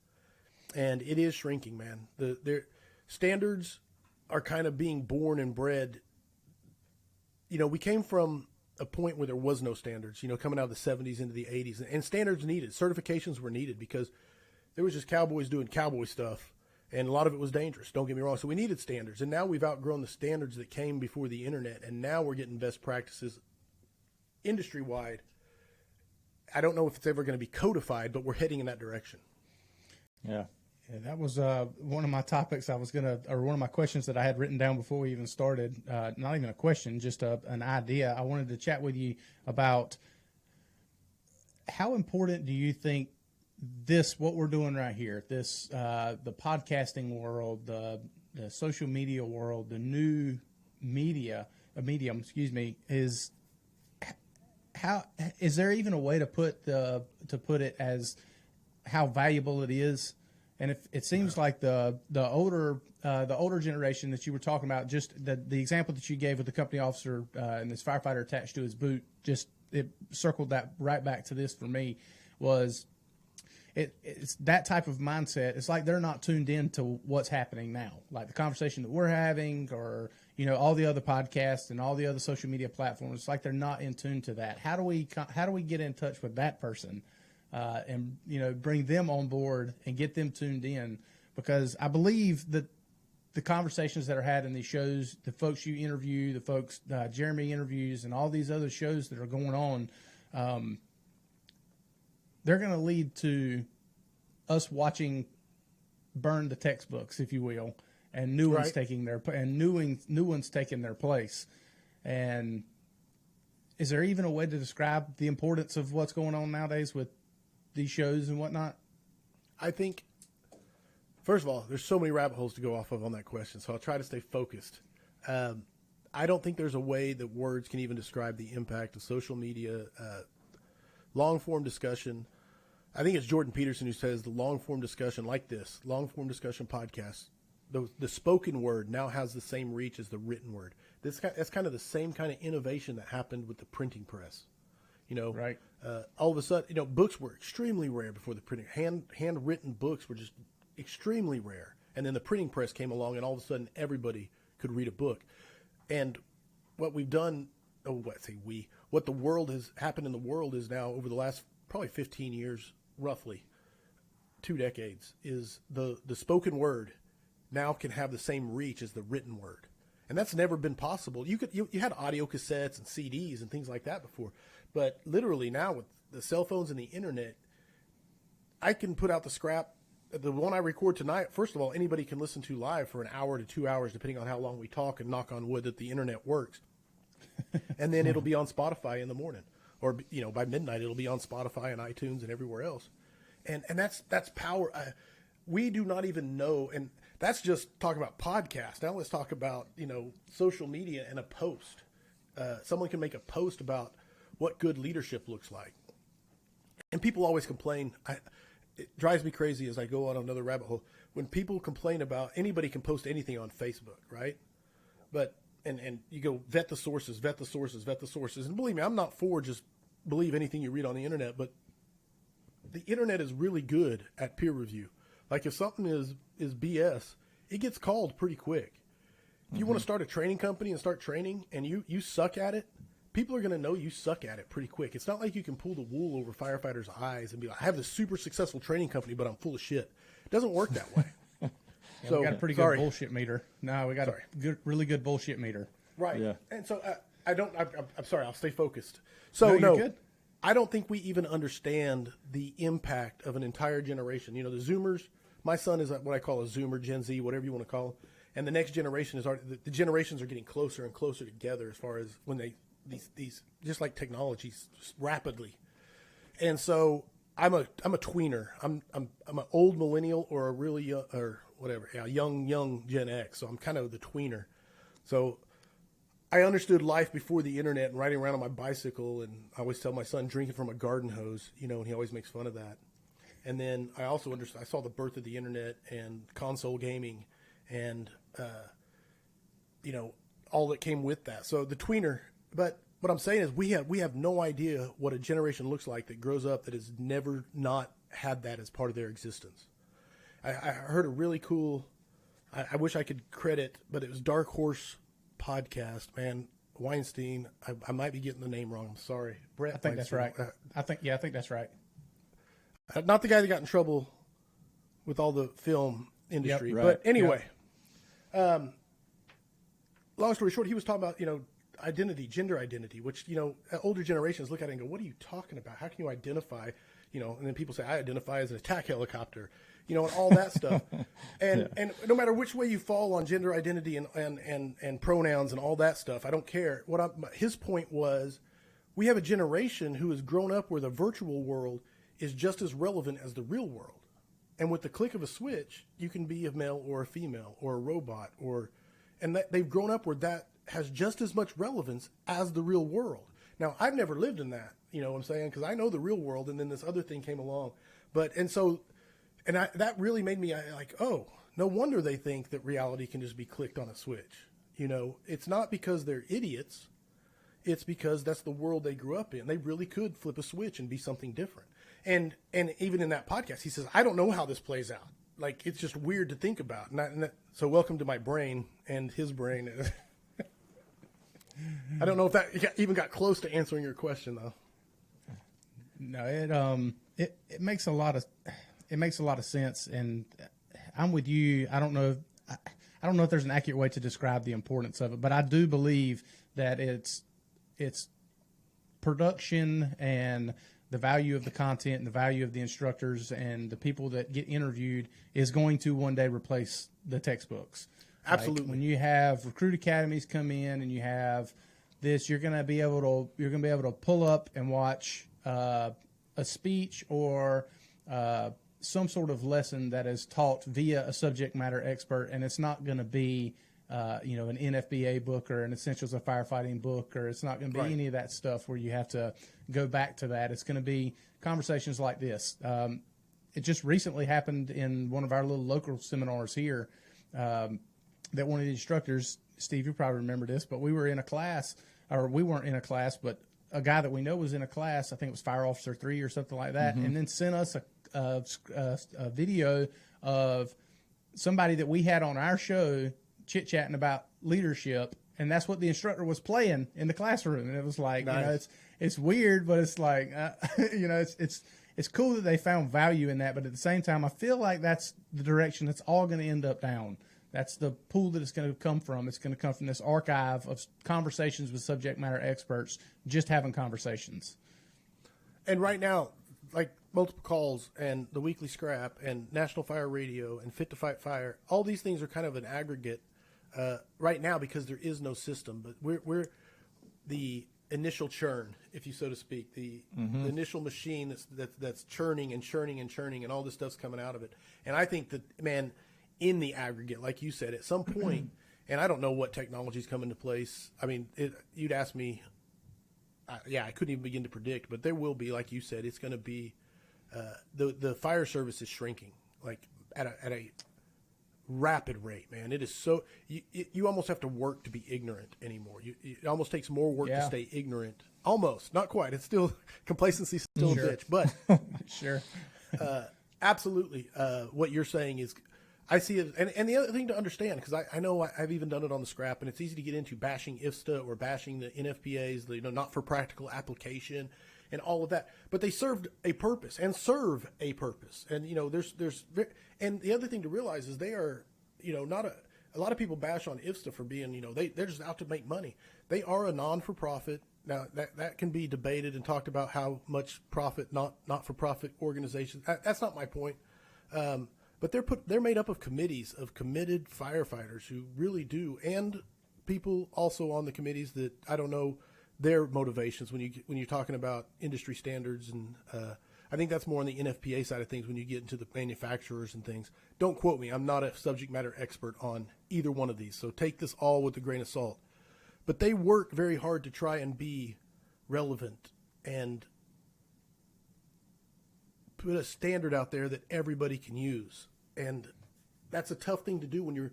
And it is shrinking, man. Their standards are kind of being born and bred. You know, we came from a point where there was no standards, you know, coming out of the 70s into the 80s. And standards needed. Certifications were needed because there was just cowboys doing cowboy stuff, and a lot of it was dangerous. Don't get me wrong. So we needed standards. And now we've outgrown the standards that came before the internet, and now we're getting best practices industry-wide. I don't know if it's ever going to be codified, but we're heading in that direction. Yeah. Yeah, that was one of my topics one of my questions that I had written down before we even started. Not even a question, just an idea. I wanted to chat with you about how important do you think what we're doing right here, the podcasting world, the social media world, the new medium, is how is there even a way to put it as how valuable it is? And if it seems like the older generation that you were talking about, just the example that you gave with the company officer and this firefighter attached to his boot, just it circled that right back to this for me. Was it's that type of mindset. It's like they're not tuned in to what's happening now, like the conversation that we're having, or all the other podcasts and all the other social media platforms. It's like they're not in tune to that. How do we get in touch with that person? And bring them on board and get them tuned in, because I believe that the conversations that are had in these shows, the folks you interview, the folks Jeremy interviews, and all these other shows that are going on, they're going to lead to us watching burn the textbooks, if you will, and new ones taking their new ones taking their place. And is there even a way to describe the importance of what's going on nowadays with these shows and whatnot? I think, first of all, there's so many rabbit holes to go off of on that question, so I'll try to stay focused. I don't think there's a way that words can even describe the impact of social media, long-form discussion. I think it's Jordan Peterson who says the long-form discussion like this, long-form discussion podcasts, the spoken word now has the same reach as the written word. That's kind of the same kind of innovation that happened with the printing press. Right. All of a sudden, books were extremely rare before the printing. Handwritten books were just extremely rare. And then the printing press came along, and all of a sudden everybody could read a book. And what we've done, what the world has happened in the world is now over the last probably 15 years, roughly 2 decades, is the spoken word now can have the same reach as the written word. And that's never been possible. You had audio cassettes and CDs and things like that before, but literally now with the cell phones and the internet, I can put out the scrap. The one I record tonight, first of all, anybody can listen to live for an hour to 2 hours, depending on how long we talk, and knock on wood that the internet works. And then it'll be on Spotify in the morning, or by midnight it'll be on Spotify and iTunes and everywhere else. And that's power. We do not even know, and that's just talking about podcasts. Now let's talk about social media and a post. Someone can make a post about what good leadership looks like, and people always complain. It drives me crazy as I go on another rabbit hole when people complain about anybody can post anything on Facebook, right? But and you go vet the sources, and believe me, I'm not for just believe anything you read on the internet, but the internet is really good at peer review. Like if something is BS, it gets called pretty quick. If you want to start a training company and start training and you suck at it, people are going to know you suck at it pretty quick. It's not like you can pull the wool over firefighters' eyes and be like, I have this super successful training company, but I'm full of shit. It doesn't work that way. So we got a pretty good bullshit meter. No, we got a really good bullshit meter. Right. Yeah. And so I'm sorry, I'll stay focused. So you're good. I don't think we even understand the impact of an entire generation. The Zoomers, my son is what I call a Zoomer, Gen Z, whatever you want to call them. And the next generation is the generations are getting closer and closer together as far as when these just like technologies rapidly. And so I'm a tweener. I'm an old millennial or a really young, or whatever, young Gen X. So I'm kind of the tweener. So I understood life before the internet and riding around on my bicycle, and I always tell my son drinking from a garden hose, and he always makes fun of that. And then I also I saw the birth of the internet and console gaming and, all that came with that. So the tweener, but what I'm saying is we have no idea what a generation looks like that grows up that has never not had that as part of their existence. I heard a really cool, I wish I could credit, but it was Dark Horse podcast, man. Weinstein, I might be getting the name wrong. I'm sorry. Brett, I think that's right. I think that's right. Not the guy that got in trouble with all the film industry. Yep, right. But anyway, long story short, he was talking about, identity, gender identity, which, older generations look at it and go, what are you talking about? How can you identify, and then people say, I identify as an attack helicopter, and all that stuff. And no matter which way you fall on gender identity and pronouns and all that stuff, I don't care. His point was, we have a generation who has grown up where the virtual world is just as relevant as the real world. And with the click of a switch, you can be a male or a female or a robot and that they've grown up where that has just as much relevance as the real world. Now, I've never lived in that, what I'm saying? Because I know the real world, and then this other thing came along. That really made me like, oh, no wonder they think that reality can just be clicked on a switch. It's not because they're idiots. It's because that's the world they grew up in. They really could flip a switch and be something different. And even in that podcast, he says, I don't know how this plays out. Like, it's just weird to think about. So welcome to my brain and his brain. I don't know if that even got close to answering your question, though. No, it makes a lot of sense, and I'm with you. I don't know. I don't know if there's an accurate way to describe the importance of it, but I do believe that it's production and the value of the content and the value of the instructors and the people that get interviewed is going to one day replace the textbooks. Absolutely. Like when you have recruit academies come in and you have this, you're going to be able to pull up and watch a speech or some sort of lesson that is taught via a subject matter expert, and it's not going to be an NFBA book or an Essentials of Firefighting book, or it's not going to be any of that stuff where you have to go back to that. It's going to be conversations like this. It just recently happened in one of our little local seminars here that one of the instructors, Steve, you probably remember this, but we were in a class, or we weren't in a class, but a guy that we know was in a class, I think it was Fire Officer 3 or something like that, and then sent us a video of somebody that we had on our show chit-chatting about leadership, and that's what the instructor was playing in the classroom. And it was like, nice. It's weird, but it's like, it's cool that they found value in that. But at the same time, I feel like that's the direction it's all going to end up down. That's the pool that it's going to come from. It's going to come from this archive of conversations with subject matter experts, just having conversations. And right now, like multiple calls and the weekly scrap and National Fire Radio and Fit to Fight Fire, all these things are kind of an aggregate right now because there is no system. But we're the initial churn, if you so to speak, the initial machine that's churning and churning and churning, and all this stuff's coming out of it. And I think that, man, in the aggregate, like you said, at some point, and I don't know what technologies come into place. I mean, you'd ask me, I couldn't even begin to predict, but there will be, like you said, it's going to be the fire service is shrinking like at a rapid rate, man. It is so you almost have to work to be ignorant anymore. It almost takes more work to stay ignorant. Almost, not quite. It's still complacency, still a bitch, but Sure. Absolutely. What you're saying is, I see it, and the other thing to understand, because I know I've even done it on the scrap, and it's easy to get into bashing IFSTA or bashing the NFPAs, the not for practical application, and all of that. But they served a purpose and serve a purpose, and and the other thing to realize is they are not a lot of people bash on IFSTA for being they're just out to make money. They are a non-for-profit. Now that can be debated and talked about how much profit not for profit organizations. That's not my point. But they're made up of committees of committed firefighters who really do, and people also on the committees that I don't know their motivations when you're talking about industry standards, and I think that's more on the NFPA side of things when you get into the manufacturers and things. Don't quote me; I'm not a subject matter expert on either one of these, so take this all with a grain of salt. But they work very hard to try and be relevant and put a standard out there that everybody can use. And that's a tough thing to do when you're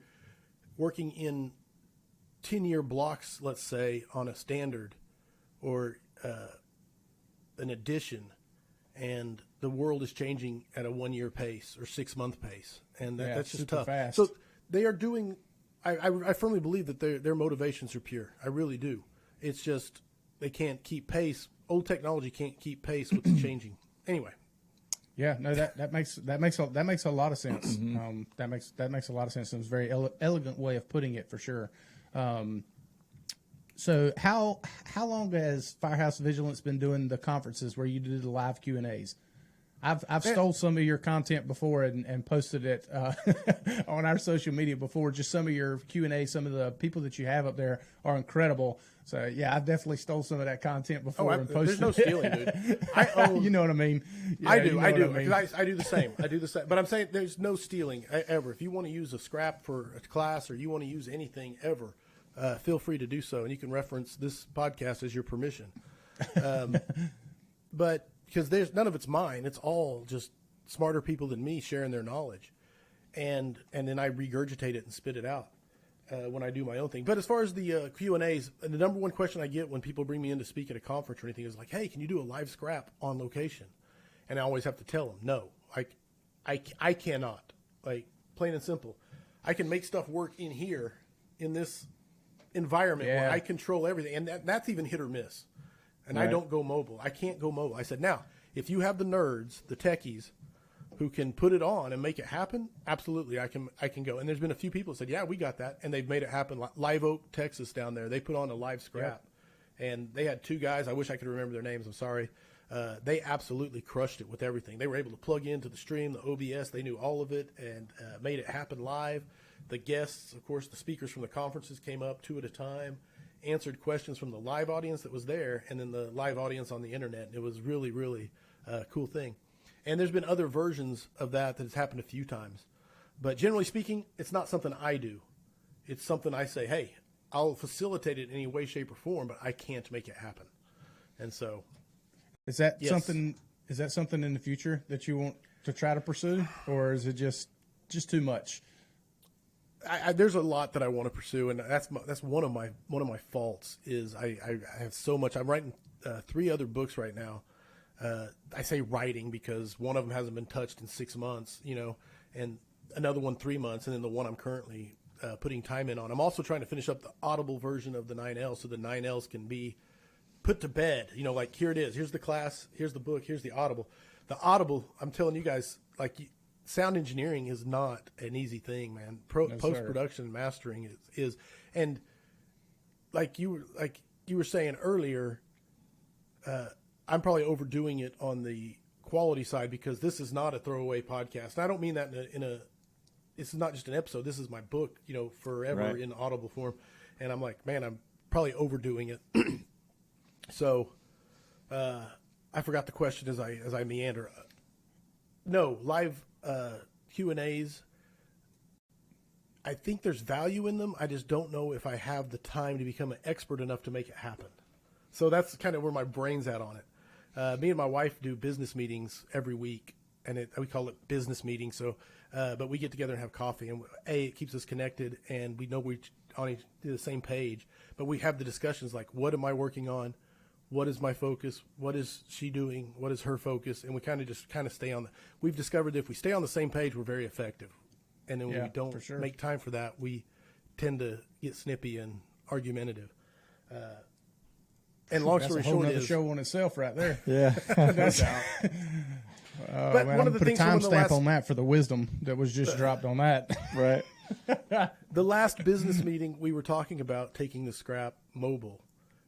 working in 10-year blocks, let's say, on a standard or an edition, and the world is changing at a 1-year pace or 6-month pace. And that's just tough. Fast. So they are doing, I firmly believe that their motivations are pure. I really do. It's just they can't keep pace. Old technology can't keep pace with the changing. Anyway. Yeah, no, that makes a lot of sense. That makes a lot of sense. It's a very elegant way of putting it, for sure. So how long has Firehouse Vigilance been doing the conferences where you do the live Q&As? I've stole some of your content before and posted it on our social media before. Just some of your Q&A, some of the people that you have up there are incredible. So yeah, I've definitely stole some of that content before and posted. There's no stealing, dude. I own. You know what I mean? Yeah, I do. you know I do. what mean. Because I do the same. I do the same. But I'm saying there's no stealing ever. If you want to use a scrap for a class or you want to use anything ever, feel free to do so, and you can reference this podcast as your permission. But because there's none of it's mine, it's all just smarter people than me sharing their knowledge, and then I regurgitate it and spit it out when I do my own thing. But as far as the Q&As, the number one question I get when people bring me in to speak at a conference or anything is like, "Hey, can you do a live scrap on location?" And I always have to tell them, "No, I cannot." Like, plain and simple, I can make stuff work in here in this environment where I control everything, and that's even hit or miss. And I don't go mobile. I can't go mobile. I said, now, if you have the nerds, the techies, who can put it on and make it happen, absolutely, I can go. And there's been a few people who said, yeah, we got that, and they've made it happen. Live Oak, Texas, down there, they put on a live scrap, and they had 2 guys. I wish I could remember their names. I'm sorry. They absolutely crushed it with everything. They were able to plug into the stream, the OBS. They knew all of it and made it happen live. The guests, of course, the speakers from the conferences came up 2 at a time, answered questions from the live audience that was there, and then the live audience on the internet. It was really, really a cool thing. And there's been other versions of that has happened a few times. But generally speaking, it's not something I do. It's something I say, hey, I'll facilitate it in any way, shape, or form, but I can't make it happen. And so... Is that something in the future that you want to try to pursue, or is it just too much? There's a lot that I want to pursue, and that's one of my faults is I have so much. I'm writing 3 other books right now. I say writing because one of them hasn't been touched in 6 months, and another one 3 months, and then the one I'm currently putting time in on. I'm also trying to finish up the Audible version of the 9L so the 9Ls can be put to bed, like here it is. Here's the class. Here's the book. Here's the Audible. The Audible, I'm telling you guys, sound engineering is not an easy thing, man. Post-production and mastering is, and like you were saying earlier, I'm probably overdoing it on the quality side because this is not a throwaway podcast. And I don't mean that this is not just an episode. This is my book, forever in Audible form. And I'm like, man, I'm probably overdoing it. So, I forgot the question as I meander. No, live Q&As. I think there's value in them. I just don't know if I have the time to become an expert enough to make it happen. So that's kind of where my brain's at on it. Me and my wife do business meetings every week, and we call it business meetings. So, but we get together and have coffee, and it keeps us connected, and we know we're on the same page. But we have the discussions like, what am I working on? What is my focus? What is she doing? What is her focus? And we kind of stay on we've discovered that if we stay on the same page, we're very effective. And then when we don't make time for that, we tend to get snippy and argumentative. And long story short is show on itself right there. Yeah. But one of the things, put a timestamp on that for the wisdom that was just dropped on that. Right. The last business meeting, we were talking about taking the scrap mobile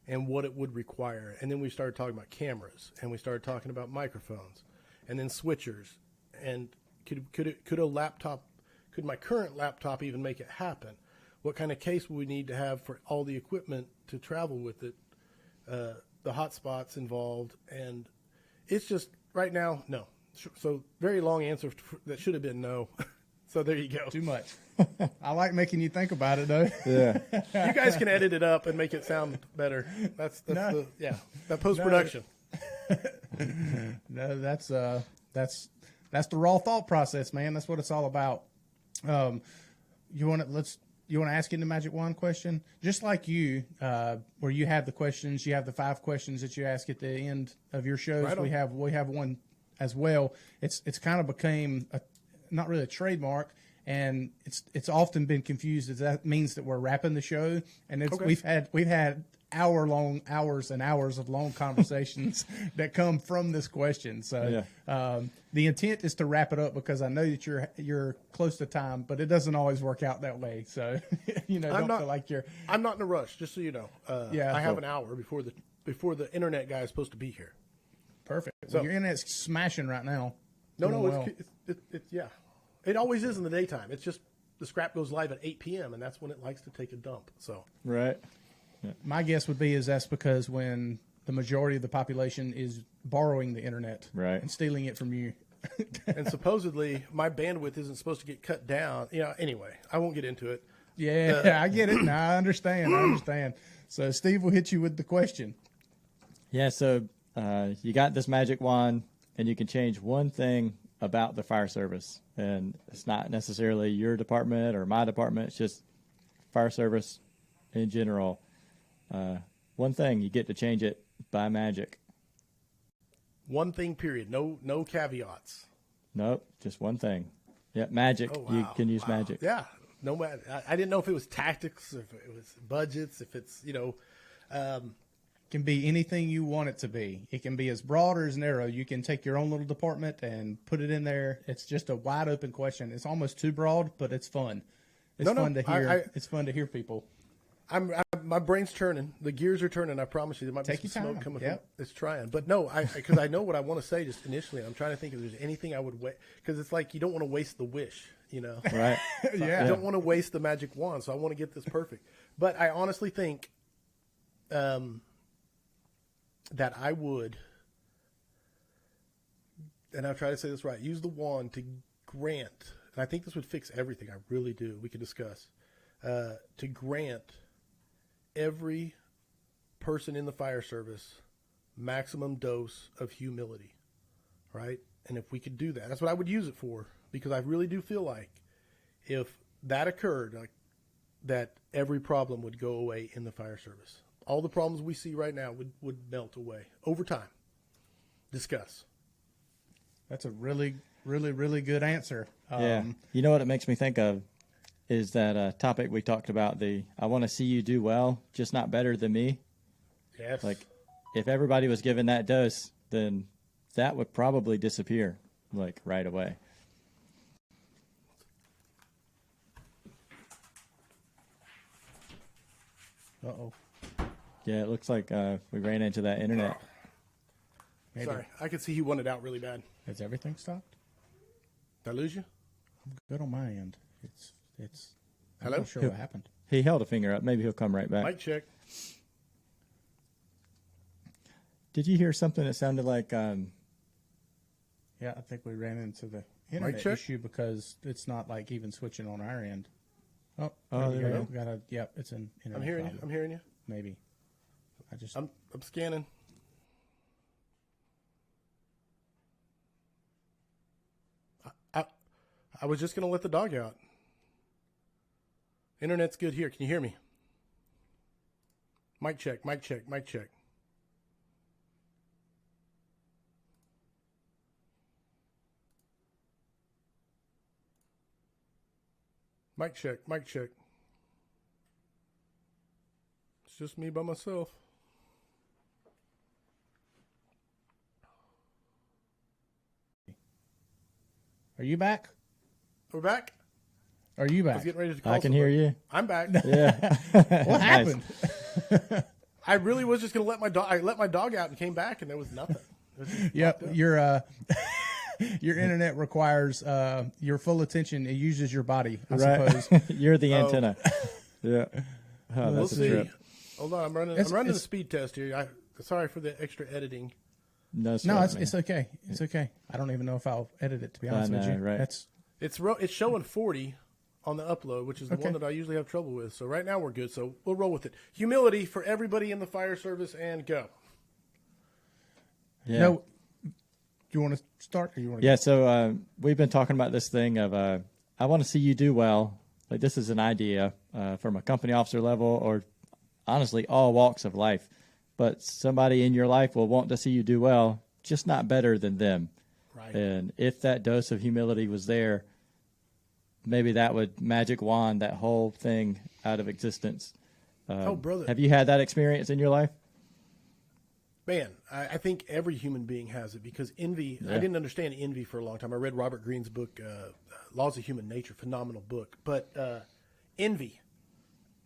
and what it would require. And then we started talking about cameras, and we started talking about microphones, and then switchers. And could my current laptop even make it happen? What kind of case would we need to have for all the equipment to travel with it? The hotspots involved, and it's just right now, no. So very long answer that should have been no. So there you go. Too much. I like making you think about it, though. Yeah. You guys can edit it up and make it sound better. That's that post-production. No, that's the raw thought process, man. That's what it's all about. You want to ask in the Magic Wand question? Just like you, where you have the questions, you have the 5 questions that you ask at the end of your shows. Right, we have one as well. It's kind of became not really a trademark, and it's often been confused as that means that we're wrapping the show, and we've had hours and hours of long conversations that come from this question. So the intent is to wrap it up because I know that you're close to time, but it doesn't always work out that way. So don't feel like you're. I'm not in a rush, just so you know. I have an hour before the internet guy is supposed to be here. Perfect. So your internet's smashing right now. No, it's yeah. It always is in the daytime. It's just the scrap goes live at 8 p.m. and that's when it likes to take a dump. So right. Yeah. My guess would be that's because when the majority of the population is borrowing the internet and stealing it from you. And supposedly my bandwidth isn't supposed to get cut down. Anyway, I won't get into it. Yeah, I get it. No, I understand. So Steve will hit you with the question. Yeah, so you got this magic wand, and you can change one thing about the fire service. And it's not necessarily your department or my department. It's just fire service in general. One thing, you get to change it by magic. One thing, period. No caveats. Nope, just one thing. Yeah, magic. Oh, wow. You can use magic. Yeah, no matter. I didn't know if it was tactics, if it was budgets, if it's can be anything you want it to be. It can be as broad or as narrow. You can take your own little department and put it in there. It's just a wide open question. It's almost too broad, but it's fun. It's fun to hear. It's fun to hear people. My brain's turning. The gears are turning. I promise you, there might Take be some your smoke time. coming. Yep. It's trying, but no, because I know what I want to say. Just initially, I'm trying to think if there's anything I would wait, because it's like you don't want to waste the wish, Right. Yeah. I don't want to waste the magic wand, so I want to get this perfect. But I honestly think that I would, and I'll try to say this right, use the wand to grant, and I think this would fix everything. I really do. We could discuss to grant every person in the fire service maximum dose of humility, right? And if we could do that, that's what I would use it for, because I really do feel like if that occurred, like that every problem would go away in the fire service. All the problems we see right now would melt away over time. Discuss. That's a really, really, really good answer. Yeah. You know what it makes me think of is that topic we talked about, I want to see you do well, just not better than me. Yes. Like, if everybody was given that dose, then that would probably disappear, like, right away. Uh-oh. Yeah, it looks like we ran into that internet. Maybe. Sorry, I could see he wanted out really bad. Has everything stopped? Did I lose you? Good on my end. I'm Hello? not sure what happened. He held a finger up. Maybe he'll come right back. Mic check. Did you hear something that sounded like... Yeah, I think we ran into the internet check? issue because it's not like even switching on our end. Oh, Oh, there there we we go. Yep, it's an internet I'm hearing problem. you. I'm hearing you. Maybe. I'm scanning. I was just going to let the dog out. Internet's good here. Can you hear me? Mic check, mic check, mic check. Mic check, mic check. It's just me by myself. Are you back? We're back. Are you I was back? getting ready to call I can hear somebody. you. I'm back. Yeah. What happened? I really was just going to let my dog. I let my dog out and came back, and there was nothing. It was just Yep, locked up. your internet requires your full attention. It uses your body, I Right. suppose. You're the antenna. Yeah. Oh, We'll that's a see. trip. Hold on, I'm running the speed test here. Sorry for the extra editing. No, No, sweat, it's okay. It's okay. I don't even know if I'll edit it, to be honest with know, you. right. It's showing 40 on the upload, which is the one that I usually have trouble with. So right now we're good. So we'll roll with it. Humility for everybody in the fire service, and go. Yeah. No, do you want to start? Or you want to Yeah, so we've been talking about this thing of I want to see you do well. Like, this is an idea from a company officer level, or honestly all walks of life. But somebody in your life will want to see you do well, just not better than them. Right. And if that dose of humility was there, maybe that would magic wand that whole thing out of existence. Oh, brother. Have you had that experience in your life? Man, I think every human being has it, because envy, I didn't understand envy for a long time. I read Robert Greene's book, Laws of Human Nature, phenomenal book. But envy,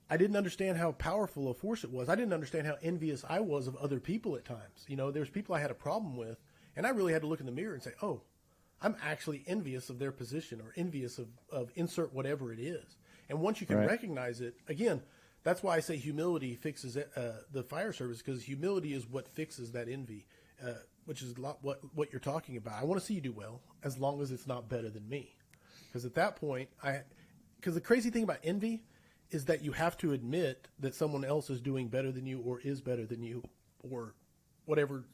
I didn't understand how powerful a force it was. I didn't understand how envious I was of other people at times. You know, there's people I had a problem with, and I really had to look in the mirror and say, oh, I'm actually envious of their position, or envious of insert whatever it is. And once you can recognize it, again, that's why I say humility fixes the fire service, because humility is what fixes that envy, which is a lot what you're talking about. I want to see you do well, as long as it's not better than me. Because at that point, because the crazy thing about envy is that you have to admit that someone else is doing better than you, or is better than you, or whatever.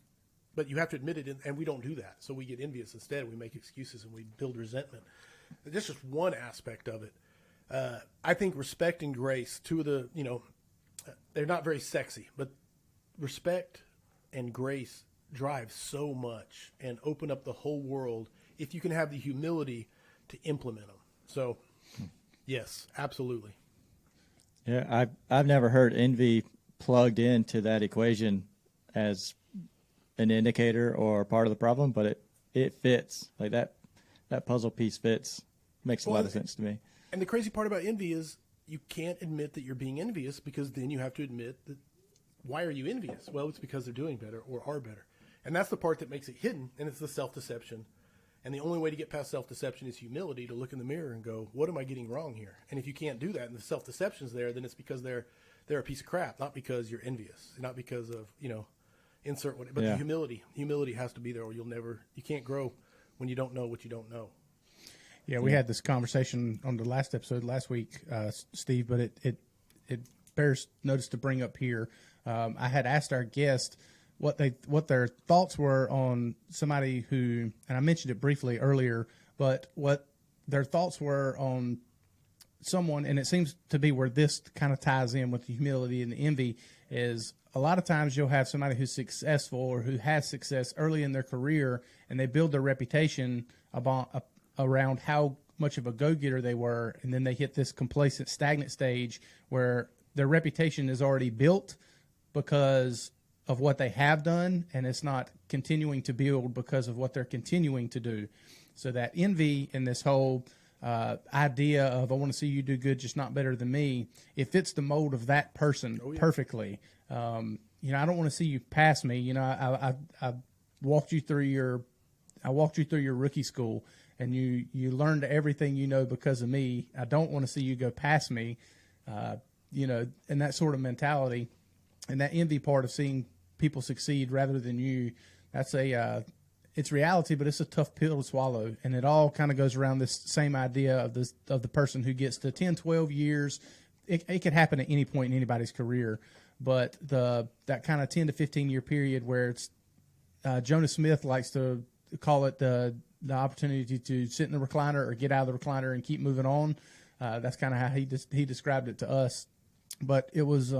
But you have to admit it, and we don't do that. So we get envious instead. We make excuses and we build resentment. That's just one aspect of it. I think respect and grace, two of the, they're not very sexy, but respect and grace drive so much and open up the whole world if you can have the humility to implement them. So, yes, absolutely. Yeah, I've never heard envy plugged into that equation as an indicator or part of the problem, but it fits. Like that puzzle piece fits. Makes a lot of sense to me. And the crazy part about envy is you can't admit that you're being envious, because then you have to admit that, why are you envious? Well, it's because they're doing better or are better. And that's the part that makes it hidden, and it's the self-deception. And the only way to get past self-deception is humility, to look in the mirror and go, what am I getting wrong here? And if you can't do that and the self-deception's there, then it's because they're a piece of crap, not because you're envious, not because of, insert what, but the humility has to be there, or you can't grow when you don't know what you don't know. Yeah, we had this conversation on the last episode last week, Steve, but it bears notice to bring up here. I had asked our guest what their thoughts were on somebody who, and I mentioned it briefly earlier, but what their thoughts were on someone, and it seems to be where this kind of ties in with the humility and the envy, is a lot of times you'll have somebody who's successful or who has success early in their career, and they build their reputation around how much of a go-getter they were, and then they hit this complacent, stagnant stage where their reputation is already built because of what they have done, and it's not continuing to build because of what they're continuing to do. So that envy and this whole idea of, I want to see you do good, just not better than me, it fits the mold of that person perfectly. I don't want to see you pass me. I walked you through your rookie school, and you learned everything you know because of me. I don't want to see you go past me, and that sort of mentality, and that envy part of seeing people succeed rather than you. That's it's reality, but it's a tough pill to swallow. And it all kind of goes around this same idea of the person who gets to 10, 12 years. It could happen at any point in anybody's career, but that kind of 10 to 15 year period where it's Jonas Smith likes to call it the opportunity to sit in the recliner or get out of the recliner and keep moving on. That's kind of how he described it to us. But it was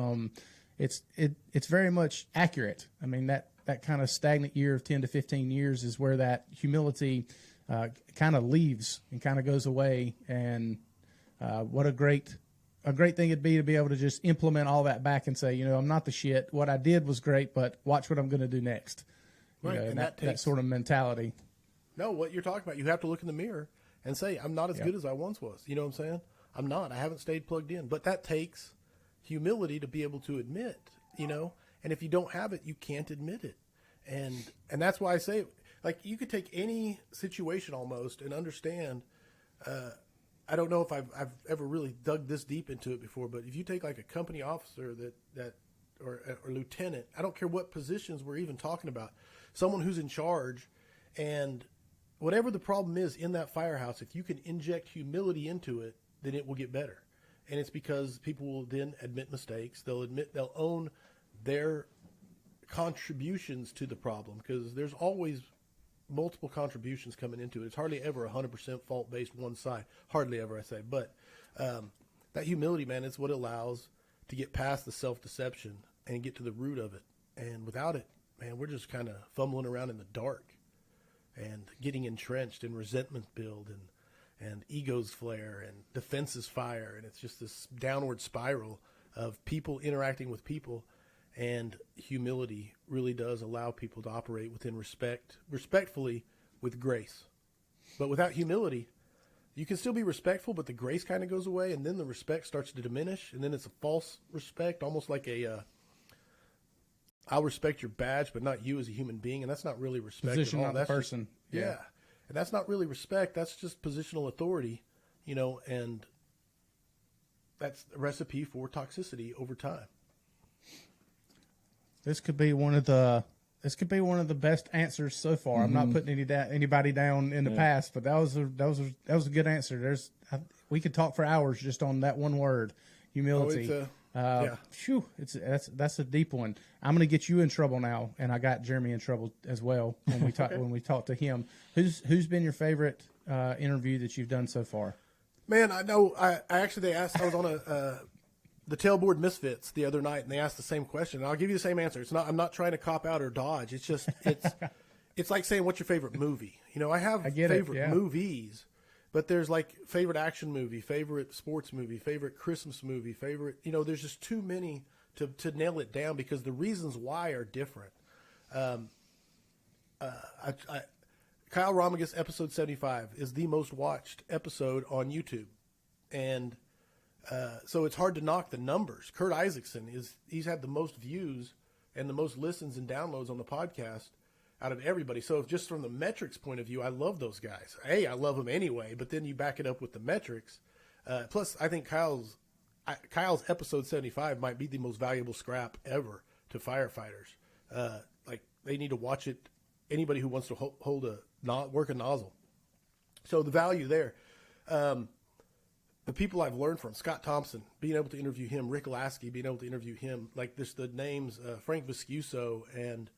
it's very much accurate. I mean, that kind of stagnant year of 10 to 15 years is where that humility kind of leaves and kind of goes away. And what a great thing it'd be to be able to just implement all that back and say, I'm not the shit. What I did was great, but watch what I'm going to do next. Right, and that sort of mentality. No, what you're talking about, you have to look in the mirror and say, I'm not as good as I once was. You know what I'm saying? I'm not. I haven't stayed plugged in. But that takes humility to be able to admit, and if you don't have it, you can't admit it. And that's why I say, like, you could take any situation almost and understand. I don't know if I've ever really dug this deep into it before, but if you take like a company officer or lieutenant, I don't care what positions we're even talking about, someone who's in charge, and whatever the problem is in that firehouse, if you can inject humility into it, then it will get better. And it's because people will then admit mistakes. They'll own their contributions to the problem, because there's always multiple contributions coming into it. It's hardly ever 100% fault-based one side. Hardly ever, I say. But that humility, man, is what allows to get past the self-deception and get to the root of it. And without it, man, we're just kind of fumbling around in the dark and getting entrenched, and resentment build, and egos flare, and defenses fire, and it's just this downward spiral of people interacting with people. And humility really does allow people to operate within respectfully, with grace. But without humility, you can still be respectful, but the grace kind of goes away, and then the respect starts to diminish, and then it's a false respect, almost like I'll respect your badge, but not you as a human being, and that's not really respect. Position at all. on That's the person. Just, yeah, and that's not really respect. That's just positional authority, and that's a recipe for toxicity over time. This could be one of the best answers so far. Mm-hmm. I'm not putting anybody down in the past, but that was a good answer. We could talk for hours just on that one word, humility. That's a deep one. I'm going to get you in trouble now, and I got Jeremy in trouble as well when we talked when we talked to him. Who's been your favorite interview that you've done so far? Man, I know. They asked. I was on the Tailboard Misfits the other night, and they asked the same question. And I'll give you the same answer. I'm not trying to cop out or dodge. It's just it's like saying, what's your favorite movie? I have favorite movies. But there's like favorite action movie, favorite sports movie, favorite Christmas movie, favorite, there's just too many to nail it down, because the reasons why are different. Kyle Romagus episode 75 is the most watched episode on YouTube, and so it's hard to knock the numbers. Kurt Isaacson he's had the most views and the most listens and downloads on the podcast out of everybody. So if just from the metrics point of view, I love those guys. Hey, I love them anyway, but then you back it up with the metrics. Plus, I think Kyle's episode 75 might be the most valuable scrap ever to firefighters. Like, they need to watch it. Anybody who wants to work a nozzle. So the value there. The people I've learned from, Scott Thompson, being able to interview him, Rick Lasky, being able to interview him, like this, the names Frank Viscuso and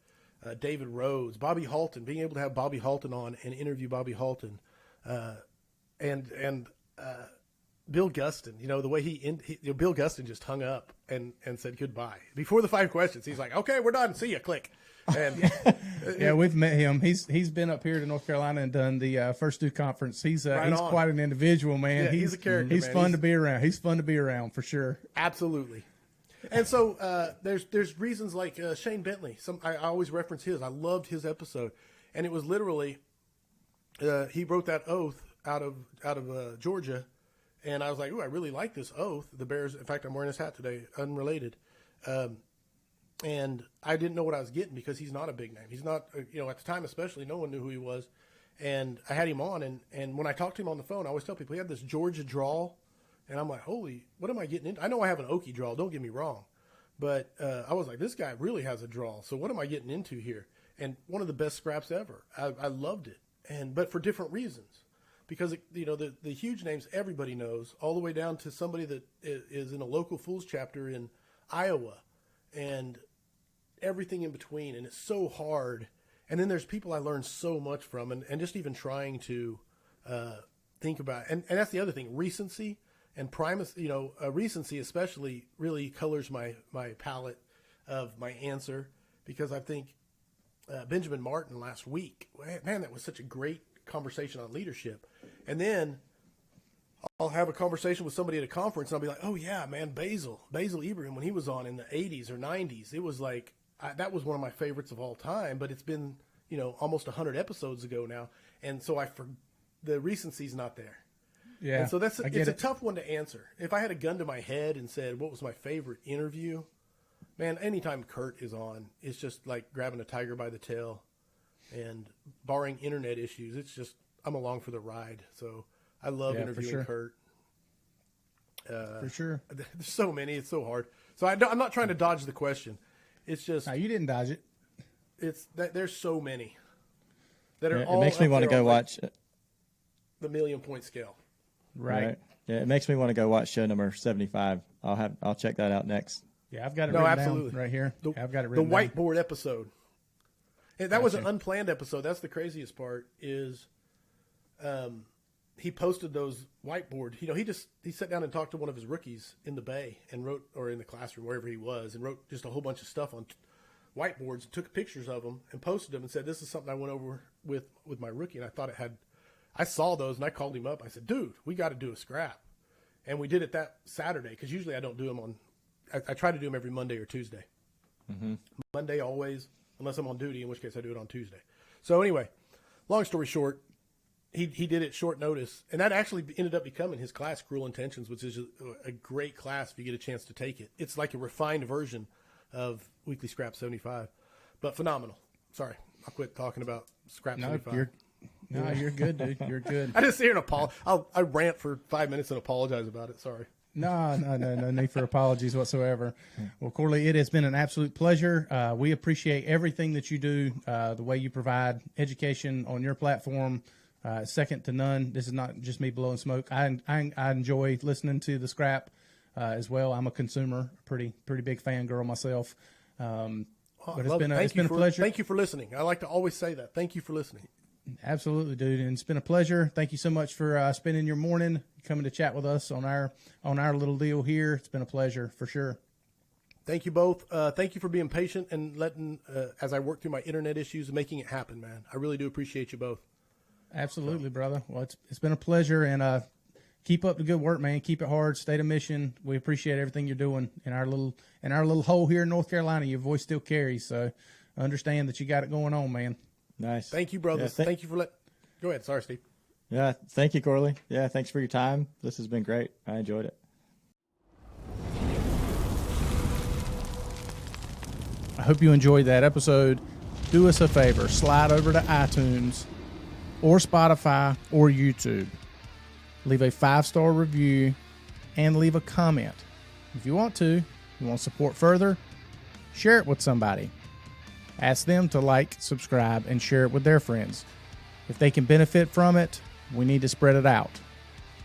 David Rhodes, Bobby Halton, being able to have Bobby Halton on and interview Bobby Halton, and Bill Gustin, the way Bill Gustin just hung up and said goodbye before the 5 questions. He's like, "Okay, we're done. See ya." Click. And yeah, we've met him. He's been up here to North Carolina and done the First Do conference. He's quite an individual, man. Yeah, he's a character. He's fun to be around. He's fun to be around for sure. Absolutely. And so there's reasons like Shane Bentley. I always reference his. I loved his episode, and it was literally he wrote that oath out of Georgia, and I was like, "Ooh, I really like this oath." The Bears. In fact, I'm wearing his hat today, unrelated. And I didn't know what I was getting because he's not a big name. He's not, at the time especially, no one knew who he was. And I had him on, and when I talked to him on the phone, I always tell people he had this Georgia drawl, and I'm like, holy, what am I getting into? I know I have an Okie drawl, don't get me wrong, but I was like, this guy really has a drawl, so what am I getting into here? And one of the best scraps ever. I loved it, but for different reasons. Because, the huge names everybody knows, all the way down to somebody that is in a local Fools chapter in Iowa, and everything in between, and it's so hard. And then there's people I learned so much from, and just even trying to think about, and that's the other thing, recency and primacy. Recency especially really colors my palette of my answer, because I think Benjamin Martin last week, man, that was such a great conversation on leadership. And then I'll have a conversation with somebody at a conference, and I'll be like, "Oh yeah, man, Basil Ibrahim, when he was on in the 80s or 90s, it was like that was one of my favorites of all time." But it's been almost 100 episodes ago now, and so the recency's not there. Yeah, and so it's a tough one to answer. If I had a gun to my head and said what was my favorite interview, man, anytime Kurt is on, it's just like grabbing a tiger by the tail, and barring internet issues, it's just I'm along for the ride. So. I love interviewing Kurt. For sure. There's so many. It's so hard. So I'm not trying to dodge the question. It's just. No, you didn't dodge it. It's that there's so many that are It all. makes me want to go watch the 1,000,000-point scale. Right. Yeah, it makes me want to go watch show number 75. I'll check that out next. Yeah, I've got it written down right here. I've got it written down. The whiteboard episode. And that was an unplanned episode. That's the craziest part is. He posted those whiteboard. He sat down and talked to one of his rookies in the Bay and wrote, or in the classroom, wherever he was, and wrote just a whole bunch of stuff on whiteboards and took pictures of them and posted them and said, "This is something I went over with my rookie." And I thought I saw those and I called him up. I said, "Dude, we got to do a scrap." And we did it that Saturday, because usually I don't do them I try to do them every Monday or Tuesday. Mm-hmm. Monday always, unless I'm on duty, in which case I do it on Tuesday. So anyway, long story short, He did it short notice, and that actually ended up becoming his class, Cruel Intentions, which is a great class if you get a chance to take it. It's like a refined version of Weekly Scrap 75, but phenomenal. Sorry, I'll quit talking about Scrap 75. You're good, dude. You're good. I just hear I rant for 5 minutes and apologize about it. Sorry. No need for apologies whatsoever. Well, Corley, it has been an absolute pleasure. We appreciate everything that you do, the way you provide education on your platform. Second to none. This is not just me blowing smoke. I enjoy listening to the scrap as well. I'm a consumer, pretty big fan girl myself. But it's been a pleasure. Thank you for listening. I like to always say that. Thank you for listening. Absolutely, dude, and it's been a pleasure. Thank you so much for spending your morning coming to chat with us on our little deal here. It's been a pleasure for sure. Thank you both. Thank you for being patient and letting as I work through my internet issues, making it happen, man. I really do appreciate you both. Absolutely, brother. Well, it's been a pleasure, and keep up the good work, man. Keep it hard. Stay to mission. We appreciate everything you're doing in our little hole here in North Carolina. Your voice still carries, so I understand that you got it going on, man. Nice. Thank you, brothers. Yeah, Thank you for Go ahead. Sorry, Steve. Yeah, thank you, Corley. Yeah, thanks for your time. This has been great. I enjoyed it. I hope you enjoyed that episode. Do us a favor, slide over to iTunes or Spotify or YouTube. Leave a 5-star review and leave a comment. If you want to support further, share it with somebody. Ask them to like, subscribe, and share it with their friends. If they can benefit from it, we need to spread it out.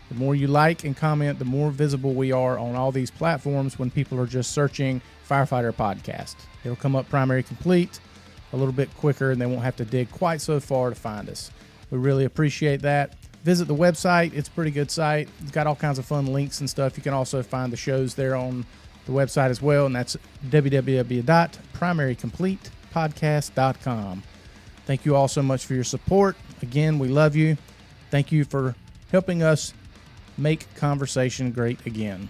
The more you like and comment, the more visible we are on all these platforms when people are just searching Firefighter Podcast. It'll come up Primary Complete a little bit quicker, and they won't have to dig quite so far to find us. We really appreciate that. Visit the website. It's a pretty good site. It's got all kinds of fun links and stuff. You can also find the shows there on the website as well, and that's www.primarycompletepodcast.com. Thank you all so much for your support. Again, we love you. Thank you for helping us make conversation great again.